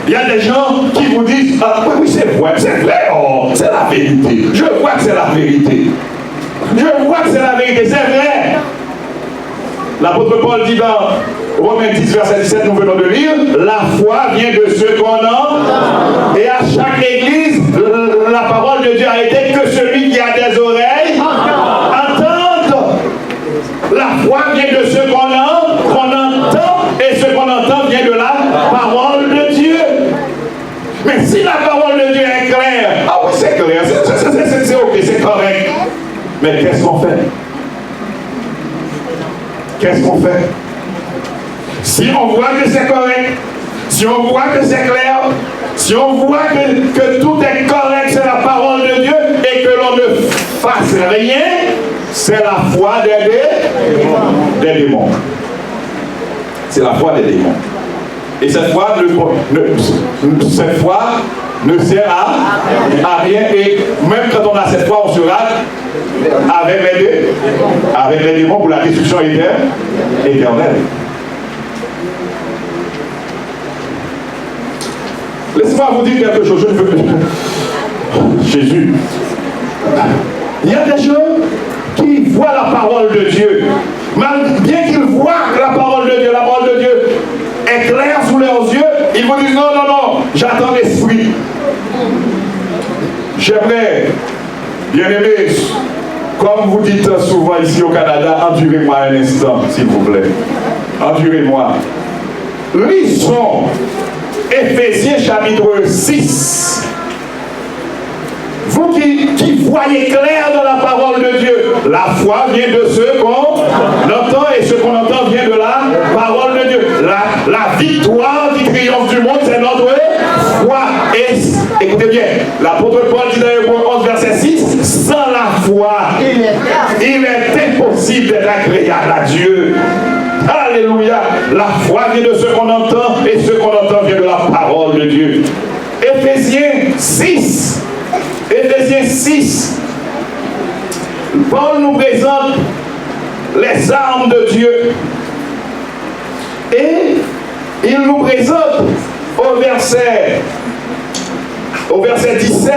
[SPEAKER 1] Il y a des gens qui vous disent, ah oui, c'est vrai, oh, c'est la vérité. Je vois que c'est la vérité. Je vois que c'est la vérité, c'est vrai. L'apôtre Paul dit dans Romains 10, verset 17, nous venons de lire, la foi vient de ce qu'on entend. Et à chaque église, la parole de Dieu a été que celui qui a des oreilles entende. La foi vient de ce qu'on entend, et ce qu'on entend vient de la parole de Dieu. Mais si la parole de Dieu est claire, ah oui, c'est clair, c'est ok, c'est correct. Mais qu'est-ce qu'on fait? Qu'est-ce qu'on fait? Si on voit que c'est correct, si on voit que c'est clair, si on voit que tout est correct, c'est la parole de Dieu, et que l'on ne fasse rien, c'est la foi des démons. C'est la foi des démons. Et cette foi ne sert à rien. Et même quand on a cette foi, on sera avec les démons pour la destruction éternelle. Laissez-moi vous dire quelque chose. Jésus. Il y a des gens qui voient la parole de Dieu. Bien qu'ils voient la parole de Dieu est claire sous leurs yeux, ils vous disent non, j'attends l'esprit. J'aimerais, bien-aimés, comme vous dites souvent ici au Canada, endurez-moi un instant, s'il vous plaît. Endurez-moi. Lisons Éphésiens chapitre 6. Vous qui voyez clair dans la parole de Dieu, la foi vient de ce qu'on entend et ce qu'on entend vient de la parole de Dieu. La victoire qui triomphe du monde, c'est notre foi. Et écoutez bien, l'apôtre Paul dit dans Hébreux 11, verset 6, sans la foi, il est impossible d'être agréable à Dieu. Alléluia. La foi vient de ce qu'on entend et ce qu'on entend vient de la parole de Dieu. Éphésiens 6. Éphésiens 6, Paul nous présente les armes de Dieu. Et il nous présente au verset 17.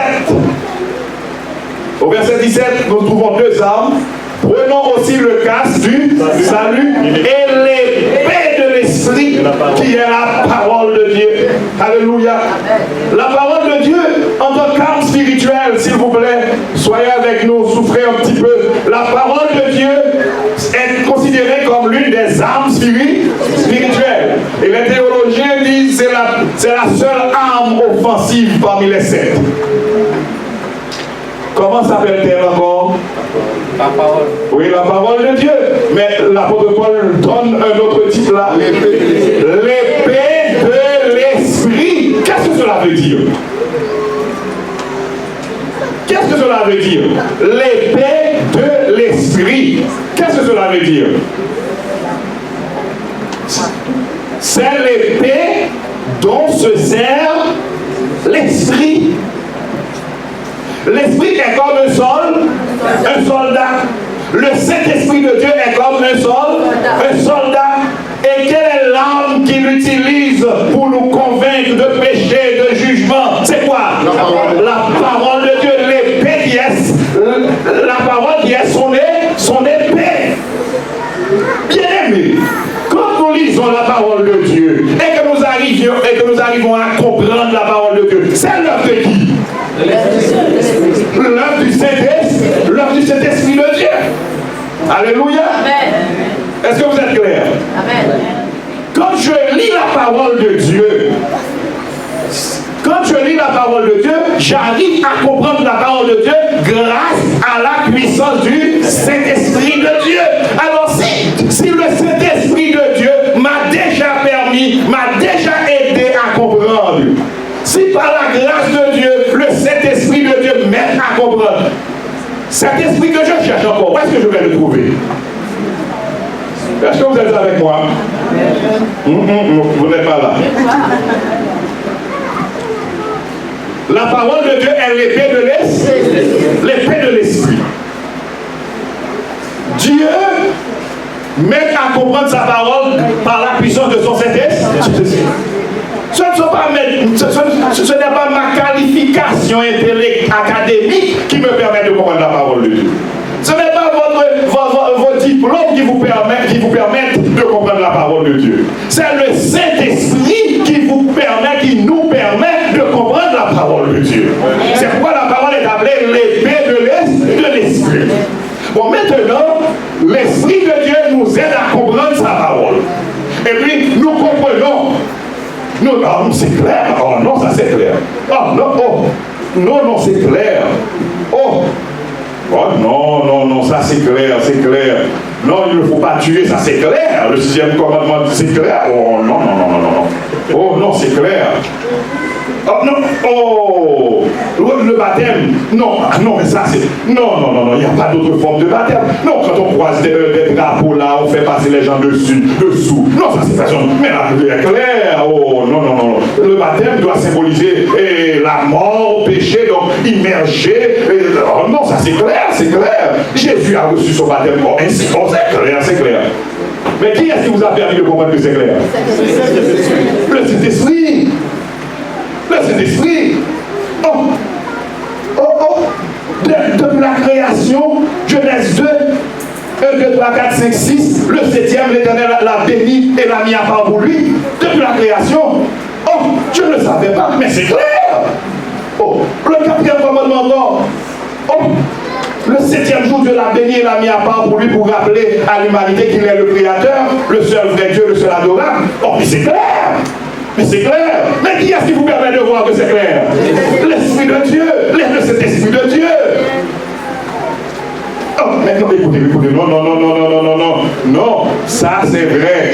[SPEAKER 1] Au verset 17, nous trouvons deux armes. Prenons aussi le casque du salut et l'épée de l'esprit qui est la parole de Dieu. Alléluia. La parole de Dieu en tant qu'arme spirituelle, s'il vous plaît, soyez avec nous, souffrez un petit peu. La parole de Dieu est considérée comme l'une des armes spirituelles. c'est la seule arme offensive parmi les 7. Comment s'appelle-t-elle encore?
[SPEAKER 2] La parole.
[SPEAKER 1] Oui, la parole de Dieu. Mais l'apôtre Paul donne un autre titre là. L'épée de l'esprit. Qu'est-ce que cela veut dire? Qu'est-ce que cela veut dire? L'épée de l'esprit. Qu'est-ce que cela veut dire? C'est l'épée dont se sert l'esprit. L'esprit est comme un soldat. Le Saint-Esprit de Dieu est comme un soldat. Et quelle est l'arme qu'il utilise pour nous convaincre de péché, de jugement? C'est quoi? La parole de Dieu, l'épée qui est, la parole qui est son épée. Bien aimé, quand nous lisons la parole de Dieu et que nous arrivons à comprendre la parole de Dieu, c'est l'œuvre de qui? L'œuvre du Saint-Esprit de Dieu. Alléluia.
[SPEAKER 4] Amen.
[SPEAKER 1] Est-ce que vous êtes clair?
[SPEAKER 4] Amen.
[SPEAKER 1] Quand je lis la parole de Dieu, j'arrive à comprendre la parole de Dieu grâce à la puissance du Saint-Esprit de Dieu. Alors si le Saint-Esprit de Dieu m'a déjà permis, m'a déjà aidé à comprendre, si par la grâce de Dieu, le Saint-Esprit de Dieu m'aide à comprendre, cet esprit que je cherche encore, où est-ce que je vais le trouver? Est-ce que vous êtes avec moi? Vous n'êtes pas là. La parole de Dieu est l'épée de l'esprit. Dieu m'aide à comprendre sa parole par la puissance de son Saint-Esprit. Ce n'est pas ma qualification académique qui me permet de comprendre la parole de Dieu. Ce n'est pas vos diplômes qui vous permettent de comprendre la parole de Dieu. C'est le Saint-Esprit qui nous permet de comprendre la parole de Dieu. C'est pourquoi la parole est appelée l'épée de l'esprit. Bon, maintenant, l'Esprit de Dieu nous aide à comprendre sa parole. Et puis, nous comprenons. Non, c'est clair. Oh non, ça c'est clair. Oh non, c'est clair. Oh non, ça c'est clair. Non, il ne faut pas tuer, ça c'est clair. Le 6e commandement, c'est clair. Oh non. Oh non, c'est clair. Oh non, le baptême, non, mais ça c'est... Non, il n'y a pas d'autre forme de baptême. Non, quand on croise des drapeaux là, on fait passer les gens dessous. Non, ça c'est façon... Mais là, c'est clair. Oh non. Le baptême doit symboliser la mort, le péché, donc immergé. Oh non, ça c'est clair. Jésus a reçu son baptême. Oh, c'est clair. Mais qui est-ce qui vous a permis de comprendre que c'est clair? Le Saint-Esprit. Le Saint-Esprit. Depuis la création, Genèse 2, 1, 2, 3, 4, 5, 6, le 7e, l'Éternel l'a béni et l'a mis à part pour lui. Depuis la création. Je ne le savais pas, mais c'est clair. Le 4e commandement encore. Le 7e jour, Dieu l'a béni et l'a mis à part pour lui pour rappeler à l'humanité qu'il est le Créateur, le seul vrai Dieu, le seul adorable. Mais c'est clair. Mais qui est-ce qui vous permet de voir que c'est clair? L'Esprit de Dieu, cet Esprit de Dieu. Maintenant, écoutez, non, ça c'est vrai.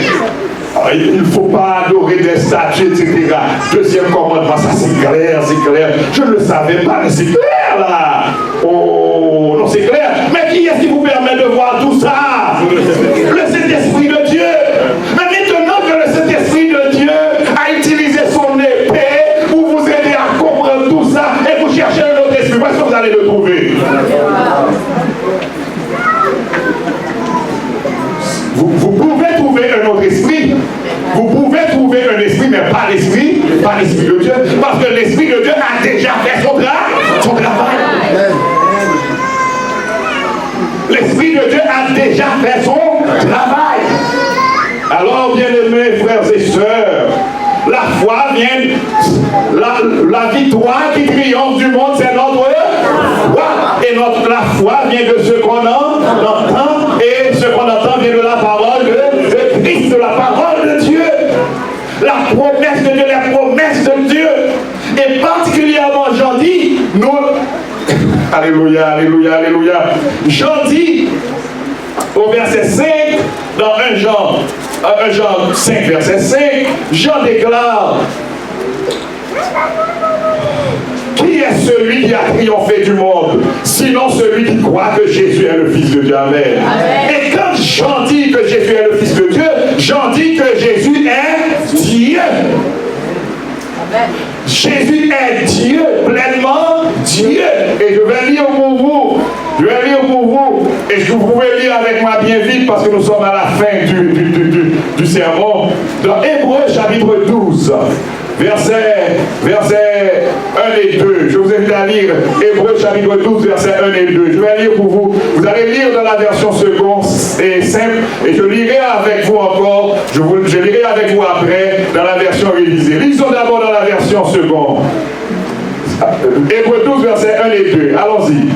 [SPEAKER 1] Il ne faut pas adorer des statues, etc. 2e commandement, ça c'est clair. Je ne le savais pas, mais c'est clair là. Oh, non, c'est clair. Mais qui est-ce qui vous permet de voir tout ça? Le Saint-Esprit de Dieu. Mais maintenant que le Saint-Esprit de Dieu a utilisé son épée pour vous aider à comprendre tout ça et vous cherchez un autre esprit, où est-ce que vous allez le trouver? Vous pouvez trouver un autre esprit. Vous pouvez trouver un esprit, mais pas l'esprit de Dieu. Parce que l'Esprit de Dieu a déjà fait son travail. L'Esprit de Dieu a déjà fait son travail. Alors, bien-aimés frères et sœurs, la foi vient, la victoire qui triomphe du monde, c'est notre foi. Et la foi vient de ce qu'on entend, et ce qu'on entend vient de la parole de Christ, de la parole de Dieu. La promesse de Dieu, les promesses Alléluia, alléluia, alléluia. Jean dit au verset 5, dans 1 Jean 5, verset 5, Jean déclare: qui est celui qui a triomphé du monde, sinon celui qui croit que Jésus est le Fils de Dieu? Amen. Et quand Jean dit que Jésus est le Fils de Dieu, Jean dit que Jésus est Dieu. Jésus est Dieu, pleinement Dieu. Et je vais lire pour vous. Je vais lire pour vous. Et vous pouvez lire avec moi bien vite parce que nous sommes à la fin du sermon. Dans Hébreux chapitre 12. Versets 1 et 2. Je vous invite à lire Hébreux chapitre 12, versets 1 et 2. Je vais lire pour vous. Vous allez lire dans la version seconde et simple. Et je lirai avec vous encore. Je lirai avec vous après dans la version révisée. Lisons d'abord dans la version seconde. Hébreux 12, versets 1 et 2. Allons-y.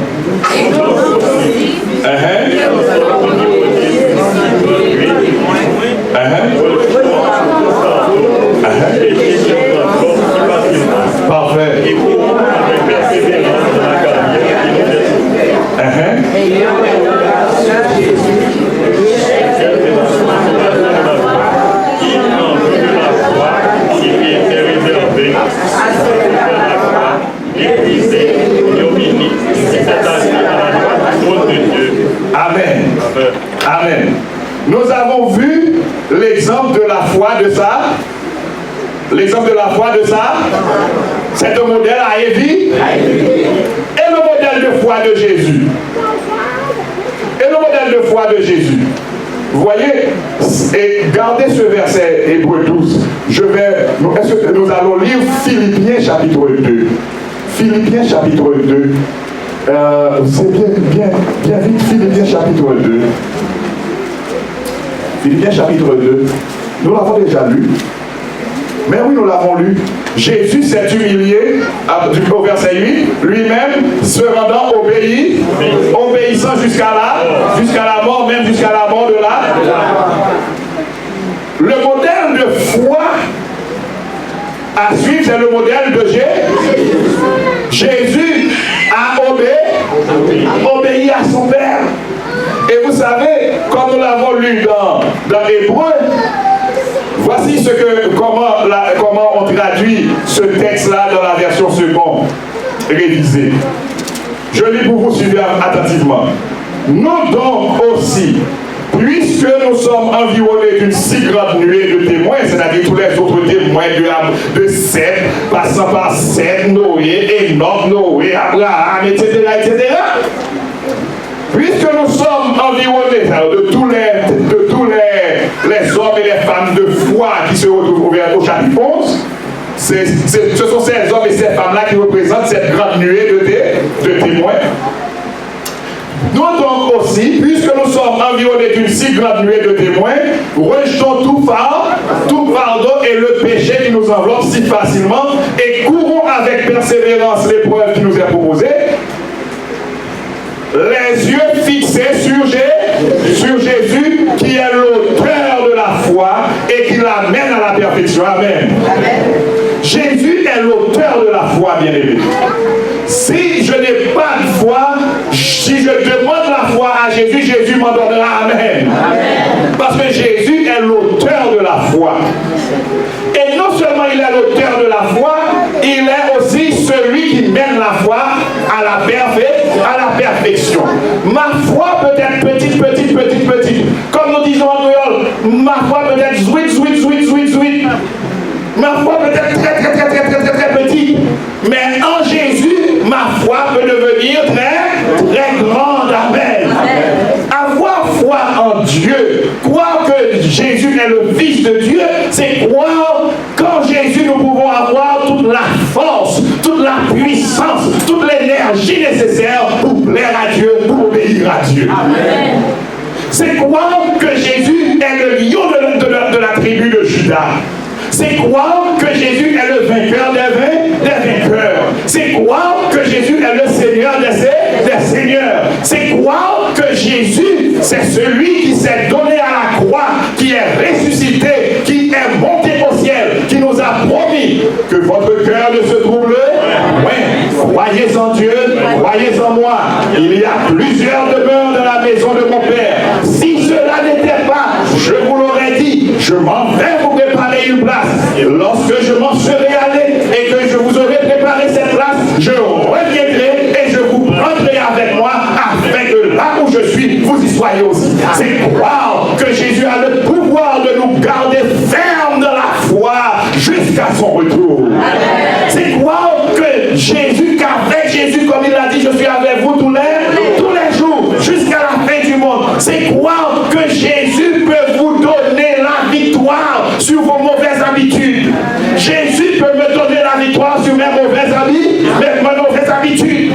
[SPEAKER 1] Parfait. Amen. Amen. Nous avons vu l'exemple de la foi de ça. L'exemple de la foi de ça, c'est un modèle à Évi. Et le modèle de foi de Jésus. Et le modèle de foi de Jésus. Vous voyez, et gardez ce verset Hébreux 12. Est-ce que nous allons lire Philippiens chapitre 2. Philippiens chapitre 2. C'est bien vite, Philippiens chapitre 2. Philippiens chapitre 2. Nous l'avons déjà lu. Mais oui, nous l'avons lu. Jésus s'est humilié, au verset 8, lui-même se rendant obéissant jusqu'à la mort, même jusqu'à la mort de Le modèle de foi à suivre, c'est le modèle de Jésus. Jésus a obéi à son Père. Et vous savez, comme nous l'avons lu dans Hébreux, voici comment on traduit ce texte-là dans la version seconde révisée. Je lis pour vous, suivez attentivement. Nous donc aussi, puisque nous sommes environnés d'une si grande nuée de témoins, c'est-à-dire tous les autres témoins de Seth, passant par Seth, Noé, Enoch, Noé, Abraham, etc., etc., puisque nous sommes environnés de tous les hommes et les femmes de foi qui se retrouvent au chapitre 11, ce sont ces hommes et ces femmes-là qui représentent cette grande nuée de témoins. Nous donc aussi, puisque nous sommes environnés d'une si grande nuée de témoins, rejetons tout fardeau et le péché qui nous enveloppe si facilement et courons avec persévérance l'épreuve qui nous est proposée, les yeux fixés sur Jésus qui est l'auteur de la foi et qui l'amène à la perfection. Amen. Amen. Jésus est l'auteur de la foi, bien-aimé. Si je n'ai pas de foi, si je demande la foi à Jésus, Jésus m'en donnera. Amen. Amen. Parce que Jésus est l'auteur de la foi. Et non seulement il est l'auteur de la foi, il est aussi celui qui mène la foi à la perfection. Ma foi peut être petite. Comme nous disons en créole, ma foi peut être sweet. Ma foi peut être très petite. Mais en Jésus, ma foi peut devenir très grande. Amen. Avoir foi en Dieu, croire que Jésus est le Fils de Dieu, c'est croire qu'en Jésus nous pouvons avoir toute la force, toute la puissance, toute l'énergie nécessaire pour plaire à Dieu, pour obéir à Dieu. Amen. C'est croire que Jésus est le lion de la tribu de Juda. C'est croire que Jésus est le vainqueur des vainqueurs. C'est croire que Jésus est le Seigneur des seigneurs. C'est croire que Jésus, c'est celui qui s'est donné à la croix, qui est ressuscité, qui est monté au ciel, qui nous a promis que votre cœur ne se trouble. Oui. Croyez en Dieu, Croyez en moi, il y a plusieurs demeures dans la maison de mon Père. Si cela n'était pas, je vous l'aurais dit, je m'en vais vous préparer une place. Et lorsque je m'en serai allé et que je vous aurai préparé cette place, je reviendrai et je vous prendrai avec moi afin que là où je suis, vous y soyez aussi. C'est croire que Jésus a le pouvoir de nous garder fermes dans la foi jusqu'à son retour. C'est croire que Jésus, qu'avec Jésus, comme il l'a dit, je suis avec vous tous les jours, jusqu'à la fin du monde. C'est croire que Jésus peut vous donner la victoire sur vos mauvaises habitudes. Jésus peut me donner la victoire sur mes mauvaises habitudes.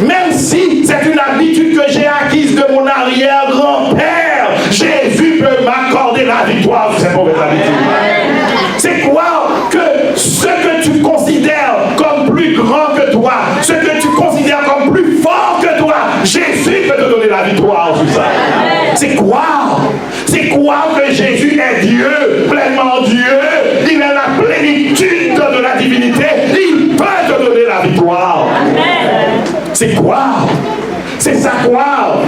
[SPEAKER 1] Même si c'est une habitude que j'ai acquise de mon arrière-grand-père, Jésus peut m'accorder la victoire sur ces mauvaises habitudes. C'est croire que ce que tu considères comme plus grand que toi, ce que tu considères comme plus fort que toi, Jésus peut te donner la victoire sur ça. C'est croire. C'est croire que Jésus est Dieu, pleinement Dieu. Il est la plénitude de la divinité. Il peut te donner la victoire. C'est croire. C'est ça croire.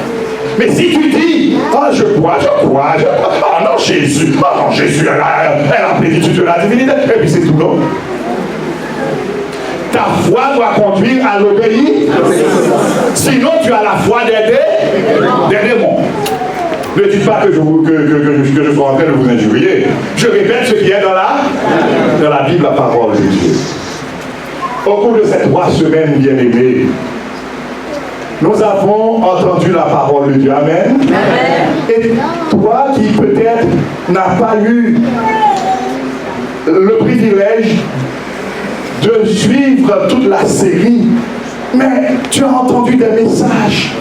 [SPEAKER 1] Mais si tu dis, je crois, ah non, Jésus est la plénitude de la divinité, et puis c'est tout, non? Ta foi doit conduire à l'obéir. Sinon, tu as la foi des démons. Ne dites pas que je sois en train de vous injurier. Je répète ce qui est dans la Bible, la parole de Dieu. Au cours de ces 3 semaines, bien-aimés, nous avons entendu la parole de Dieu. Amen. Et toi qui peut-être n'as pas eu le privilège de suivre toute la série, mais tu as entendu des messages.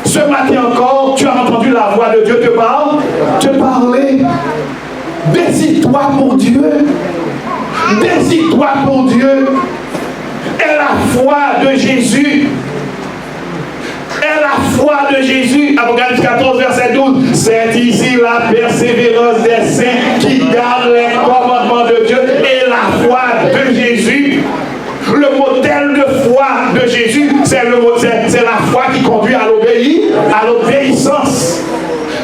[SPEAKER 1] Ce matin encore, tu as entendu la voix de Dieu te parler. Décide-toi pour Dieu. Décide-toi pour Dieu. Et la foi de Jésus. Et la foi de Jésus, Apocalypse 14, verset 12, c'est ici la persévérance des saints qui gardent les commandements de Dieu et la foi de Jésus. Le modèle de foi de Jésus, c'est la foi qui conduit à l'obéissance.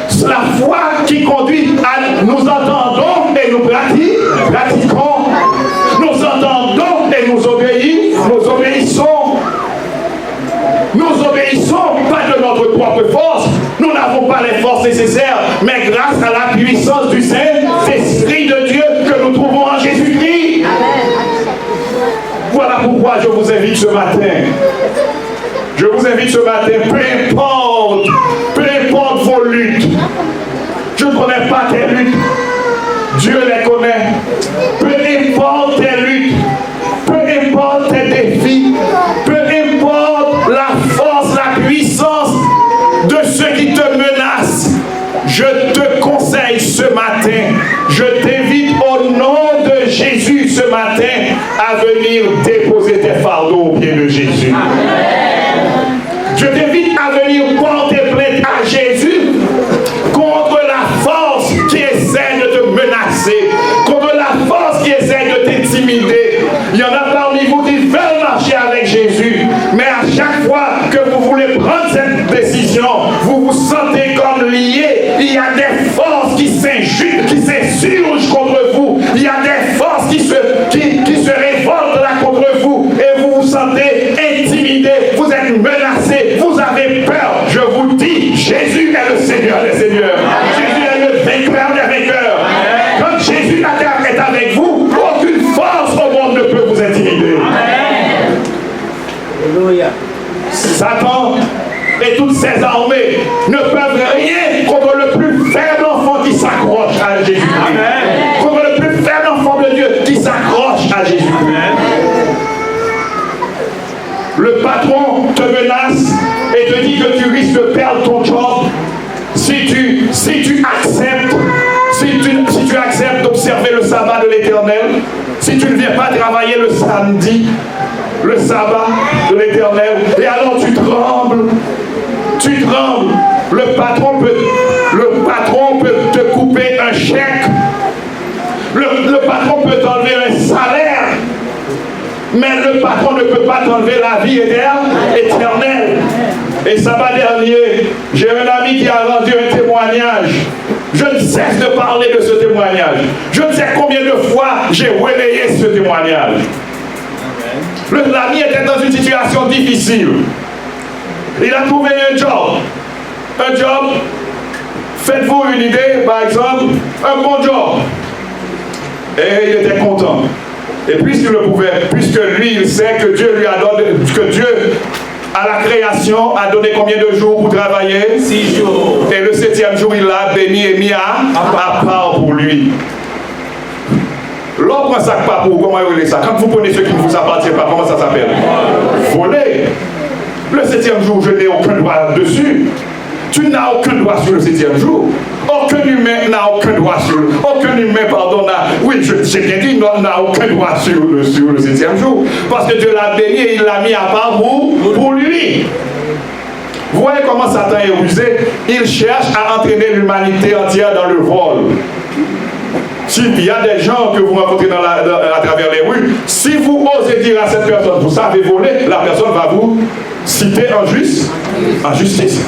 [SPEAKER 1] C'est la foi qui conduit à nous entendons et nous pratiquons. Nous entendons et nous obéissons. Nous obéissons pas de notre propre force. Nous n'avons pas les forces nécessaires, mais grâce à la puissance du Saint-Esprit de Dieu que nous trouvons en Jésus-Christ. Voilà pourquoi je vous invite ce matin. Je vous invite ce matin, peu importe vos luttes. Je ne connais pas tes luttes. Dieu les connaît. Peu importe tes luttes. Peu importe tes défis. Peu importe la force, la puissance de ceux qui te menacent. Je te conseille ce matin, je t'invite au nom de Jésus ce matin à venir déposer tes fardeaux au pied de Jésus. Je t'invite à venir porter plainte à Jésus contre la force qui essaie de te menacer, contre la force qui essaie de t'intimider. Il y en a parmi vous qui veulent marcher avec Jésus, mais à chaque fois que vous voulez prendre cette décision, vous vous sentez comme lié. Il y a des forces qui s'insurgent contre vous. Il y a des forces qui se révoltent là contre vous. Et vous vous sentez intimidé. Vous êtes menacé. Vous avez peur. Je vous dis, Jésus est le Seigneur des Seigneurs. Jésus est le vainqueur des vainqueurs. Quand Jésus est avec vous, aucune force au monde ne peut vous intimider. Alléluia. Satan et toutes ses armées ne peuvent rien contre le plus faible enfant qui s'accroche à Jésus-Christ. Contre le plus faible enfant de Dieu qui s'accroche à Jésus-Christ. Le patron te menace et te dit que tu risques de perdre ton job si tu acceptes d'observer le sabbat de l'Éternel, si tu ne viens pas travailler le samedi, le sabbat de l'Éternel, et alors tu trembles. Le patron peut te couper un chèque. Le patron peut t'enlever un salaire. mais le patron ne peut pas t'enlever la vie éternelle. Et samedi dernier, j'ai un ami qui a rendu un témoignage. Je ne cesse de parler de ce témoignage. Je ne sais combien de fois j'ai relayé ce témoignage. L'ami était dans une situation difficile. Il a trouvé un job. Un job, faites-vous une idée, par exemple, un bon job. Et il était content. Et puisqu'il le pouvait, puisque lui, il sait que Dieu lui a donné, que Dieu, à la création, a donné combien de jours pour travailler?
[SPEAKER 2] 6 jours.
[SPEAKER 1] Et le 7e jour, il l'a béni et mis à part pour lui. L'homme prend ça pas pour, comment il ça? Quand vous prenez ce qui ne vous appartient pas, comment ça s'appelle? Voler. Le 7e jour, je n'ai aucun droit dessus. Tu n'as aucun droit sur le 7e jour. Aucun humain n'a aucun droit sur le... Aucun humain, pardon, oui, j'ai bien dit, n'a aucun droit sur le 7e jour. Parce que Dieu l'a béni et il l'a mis à part pour lui. Vous voyez comment Satan est rusé? Il cherche à entraîner l'humanité entière dans le vol. S'il y a des gens que vous rencontrez à travers les rues, si vous osez dire à cette personne, vous savez voler, la personne va vous citer en justice.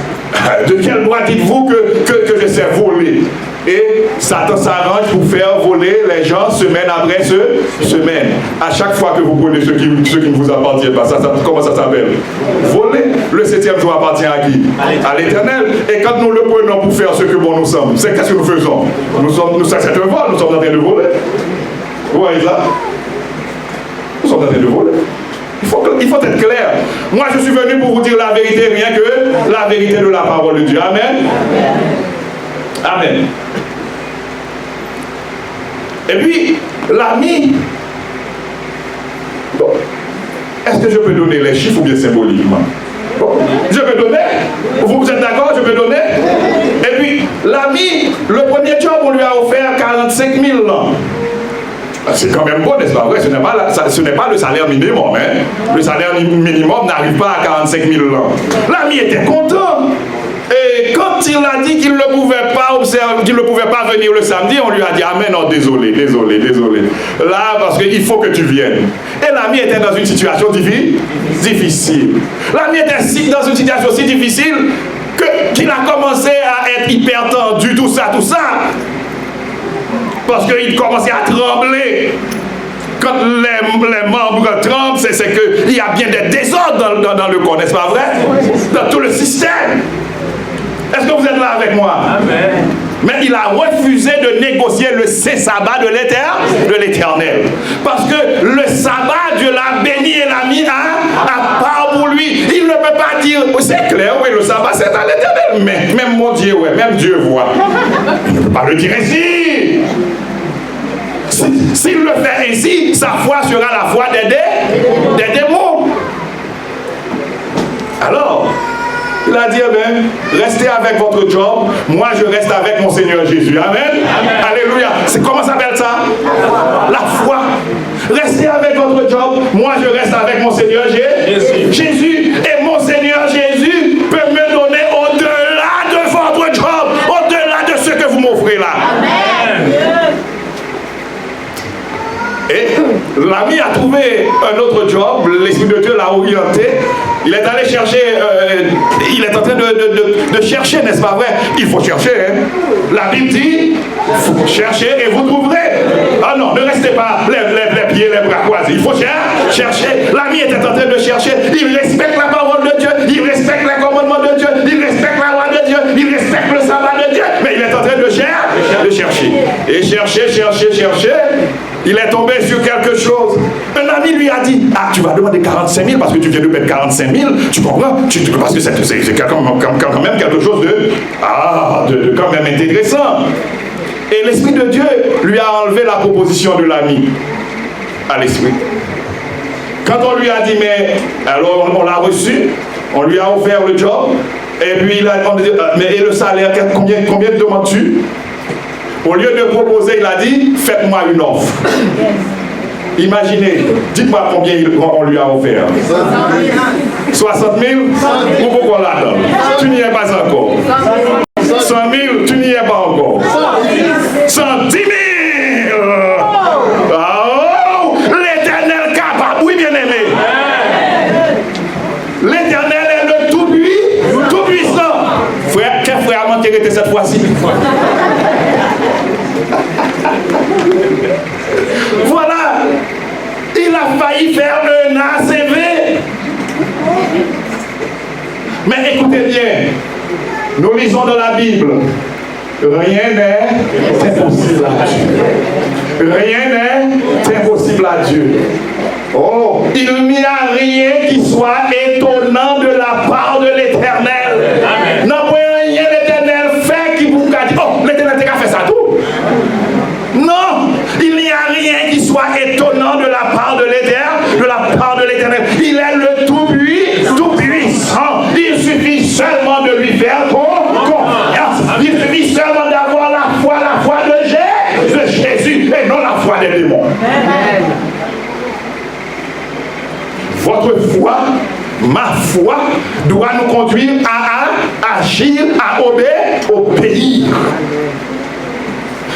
[SPEAKER 1] De quel droit dites-vous que je sais voler? Et Satan s'arrange pour faire voler les gens semaine après semaine. À chaque fois que vous prenez ce qui ne vous appartient pas, comment ça s'appelle? Voler. Le 7e jour appartient à qui? À l'Éternel. Et quand nous le prenons pour faire ce que bon nous semble, c'est qu'est-ce que nous faisons? C'est un vol, nous sommes en train de voler. Vous voyez ça? Nous sommes en train de voler. Il faut être clair. Moi, je suis venu pour vous dire la vérité, rien que la vérité de la parole de Dieu. Amen. Amen. Et puis, l'ami, bon, est-ce que je peux donner les chiffres ou bien symboliquement? Bon, je peux donner? Vous êtes d'accord? Je peux donner? Et puis, l'ami, le premier job, on lui a offert 45 000 ans. C'est quand même bon, n'est-ce pas vrai? Ce n'est pas le salaire minimum. Hein? Le salaire minimum n'arrive pas à 45 000 ans. L'ami était content. Et quand il a dit qu'il ne pouvait pas observer, qu'il ne pouvait pas venir le samedi, on lui a dit, ah mais non, désolé. Là, parce qu'il faut que tu viennes. Et l'ami était dans une situation difficile. L'ami était dans une situation si difficile qu'il a commencé à être hyper tendu, tout ça. Parce qu'il commençait à trembler. Quand les membres tremblent, c'est qu'il y a bien des désordres dans le corps, n'est-ce pas vrai? Dans tout le système. Est-ce que vous êtes là avec moi? Amen. Mais il a refusé de négocier le sabbat de l'Éternel. Parce que le sabbat, Dieu l'a béni et l'a mis à part pour lui. Il ne peut pas dire, c'est clair, oui, le sabbat c'est à l'Éternel. Mais même mon Dieu, ouais, même Dieu voit. Il ne peut pas le dire ainsi. S'il le fait ainsi, sa foi sera la foi des démons. Alors, il a dit, restez avec votre job, moi je reste avec mon Seigneur Jésus. Amen. Alléluia. Comment s'appelle ça? La foi. Restez avec votre job, moi je reste avec mon Seigneur Jésus. Et mon Seigneur Jésus peut me donner au-delà de votre job, au-delà de ce que vous m'offrez là. Amen. Et l'ami a trouvé un autre job, l'Esprit de Dieu l'a orienté. Il est allé chercher, il est en train de chercher, n'est-ce pas vrai? Il faut chercher, hein? La Bible dit, faut chercher et vous trouverez. Ah non, ne restez pas les pieds, les bras croisés. Il faut chercher. L'ami était en train de chercher. Il respecte la parole de Dieu, il respecte les commandements de Dieu, il respecte la loi de Dieu, il respecte le sabbat de Dieu. Mais il est en train de chercher. Et chercher. Il est tombé sur quelque chose. Un ami lui a dit, ah, tu vas demander 45 000 parce que tu viens de mettre 45 000. Tu comprends? Parce que c'est quand même quelque chose de quand même intéressant. Et l'Esprit de Dieu lui a enlevé la proposition de l'ami à l'esprit. Quand on lui a dit, mais alors on l'a reçu, on lui a offert le job, et puis il a demandé, mais et le salaire, combien demandes-tu? Au lieu de proposer, il a dit, faites-moi une offre. Imaginez, dites-moi combien on lui a offert. 60 000? Ou pourquoi la donne? Tu n'y es pas encore. 100 000? Tu n'y es pas encore. 110 000? Oh, l'Éternel capable. Oui, bien-aimé. possible. Voilà. Il a failli faire un ACV. Mais écoutez bien, nous lisons dans la Bible, rien n'est impossible à Dieu. Rien n'est impossible à Dieu. Oh, il n'y a rien qui soit étonnant de la part de l'Éternel. Non, rien l'Éternel fait qui vous a dit, oh, l'Éternel t'a fait ça tout. Non, il n'y a rien qui soit étonnant de la part de l'Éternel, Il est le tout-puissant. Il suffit seulement de lui faire confiance. Il suffit seulement d'avoir la foi de Jésus et non la foi des démons. Votre foi, ma foi, doit nous conduire à agir, à obéir.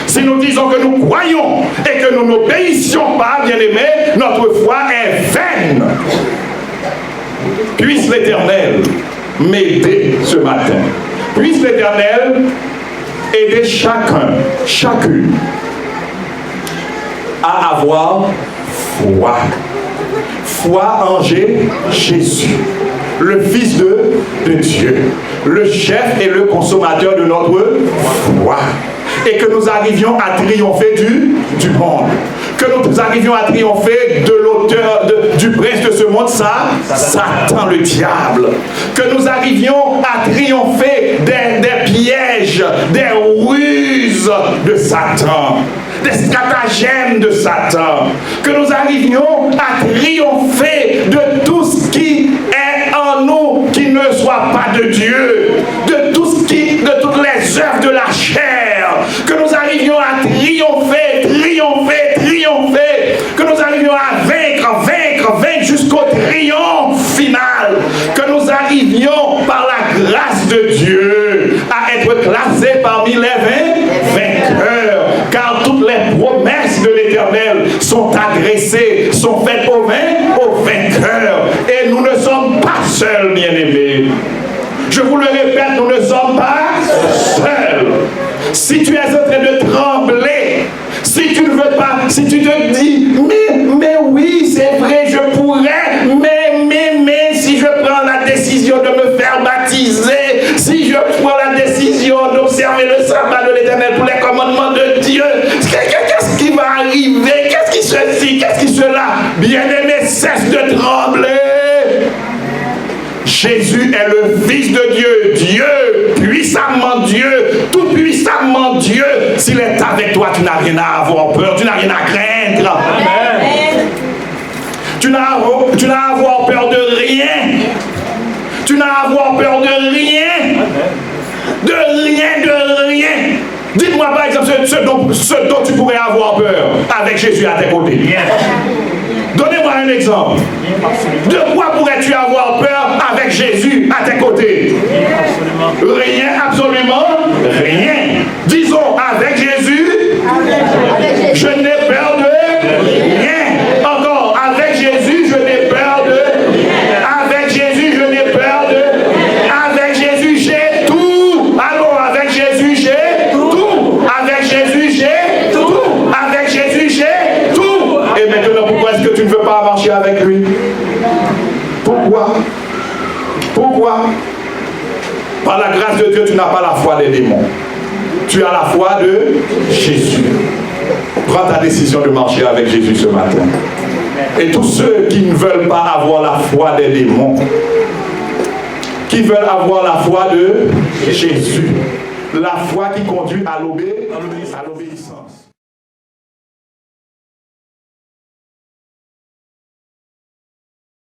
[SPEAKER 1] Si nous disons que nous croyons et que nous n'obéissions pas, bien-aimés, notre foi est vaine. Puisse l'Éternel m'aider ce matin. Puisse l'Éternel aider chacune, à avoir foi. Foi en Jésus, le Fils de Dieu, le chef et le consommateur de notre foi. Et que nous arrivions à triompher du monde. Que nous arrivions à triompher de l'auteur, du prince de ce monde, Satan le diable. Que nous arrivions à triompher des pièges, des ruses de Satan, des stratagèmes de Satan. Que nous arrivions à triompher de tout ce qui est en nous qui ne soit pas de Dieu, de toutes les œuvres de la chair. Que nous arrivions à triompher, que nous arrivions à vaincre jusqu'au triomphe final. Que nous arrivions par la grâce de Dieu à être classés parmi les vainqueurs. Car toutes les promesses de l'Éternel sont adressées, sont faites aux vainqueurs. Et nous ne sommes pas seuls, bien-aimés. Je vous le répète, nous ne sommes pas seuls. Si tu es en train de trembler, si tu ne veux pas, si tu te dis, mais oui, c'est vrai, je pourrais, mais si je prends la décision de me faire baptiser, si je prends la décision d'observer le sabbat de l'Éternel pour les commandements de Dieu, qu'est-ce qui va arriver? Qu'est-ce qui ceci? Qu'est-ce qui cela? Bien-aimé, cesse de trembler. Jésus est le Fils de Dieu, Dieu, puissamment Dieu, tout puissamment Dieu. S'il est avec toi, tu n'as rien à avoir peur, tu n'as rien à craindre. Amen. Tu n'as à avoir peur de rien. Tu n'as à avoir peur de rien. De rien. Dites-moi par exemple ce dont tu pourrais avoir peur avec Jésus à tes côtés. Donnez-moi un exemple. De quoi pourrais-tu avoir peur avec Jésus à tes côtés? Rien, absolument rien. Disons, avec Jésus, je n'ai peur de rien. Encore, avec Jésus, je n'ai peur de rien. Avec Jésus, je n'ai peur de rien. Avec Jésus, j'ai tout. Alors, avec Jésus, j'ai tout. Avec Jésus, j'ai tout. Avec Jésus, j'ai tout. Et maintenant, pourquoi est-ce que tu ne veux pas marcher avec lui? Pourquoi? Par la grâce de Dieu, tu n'as pas la foi des démons. Tu as la foi de Jésus. Prends ta décision de marcher avec Jésus ce matin. Et tous ceux qui ne veulent pas avoir la foi des démons, qui veulent avoir la foi de Jésus, la foi qui conduit à l'obéissance.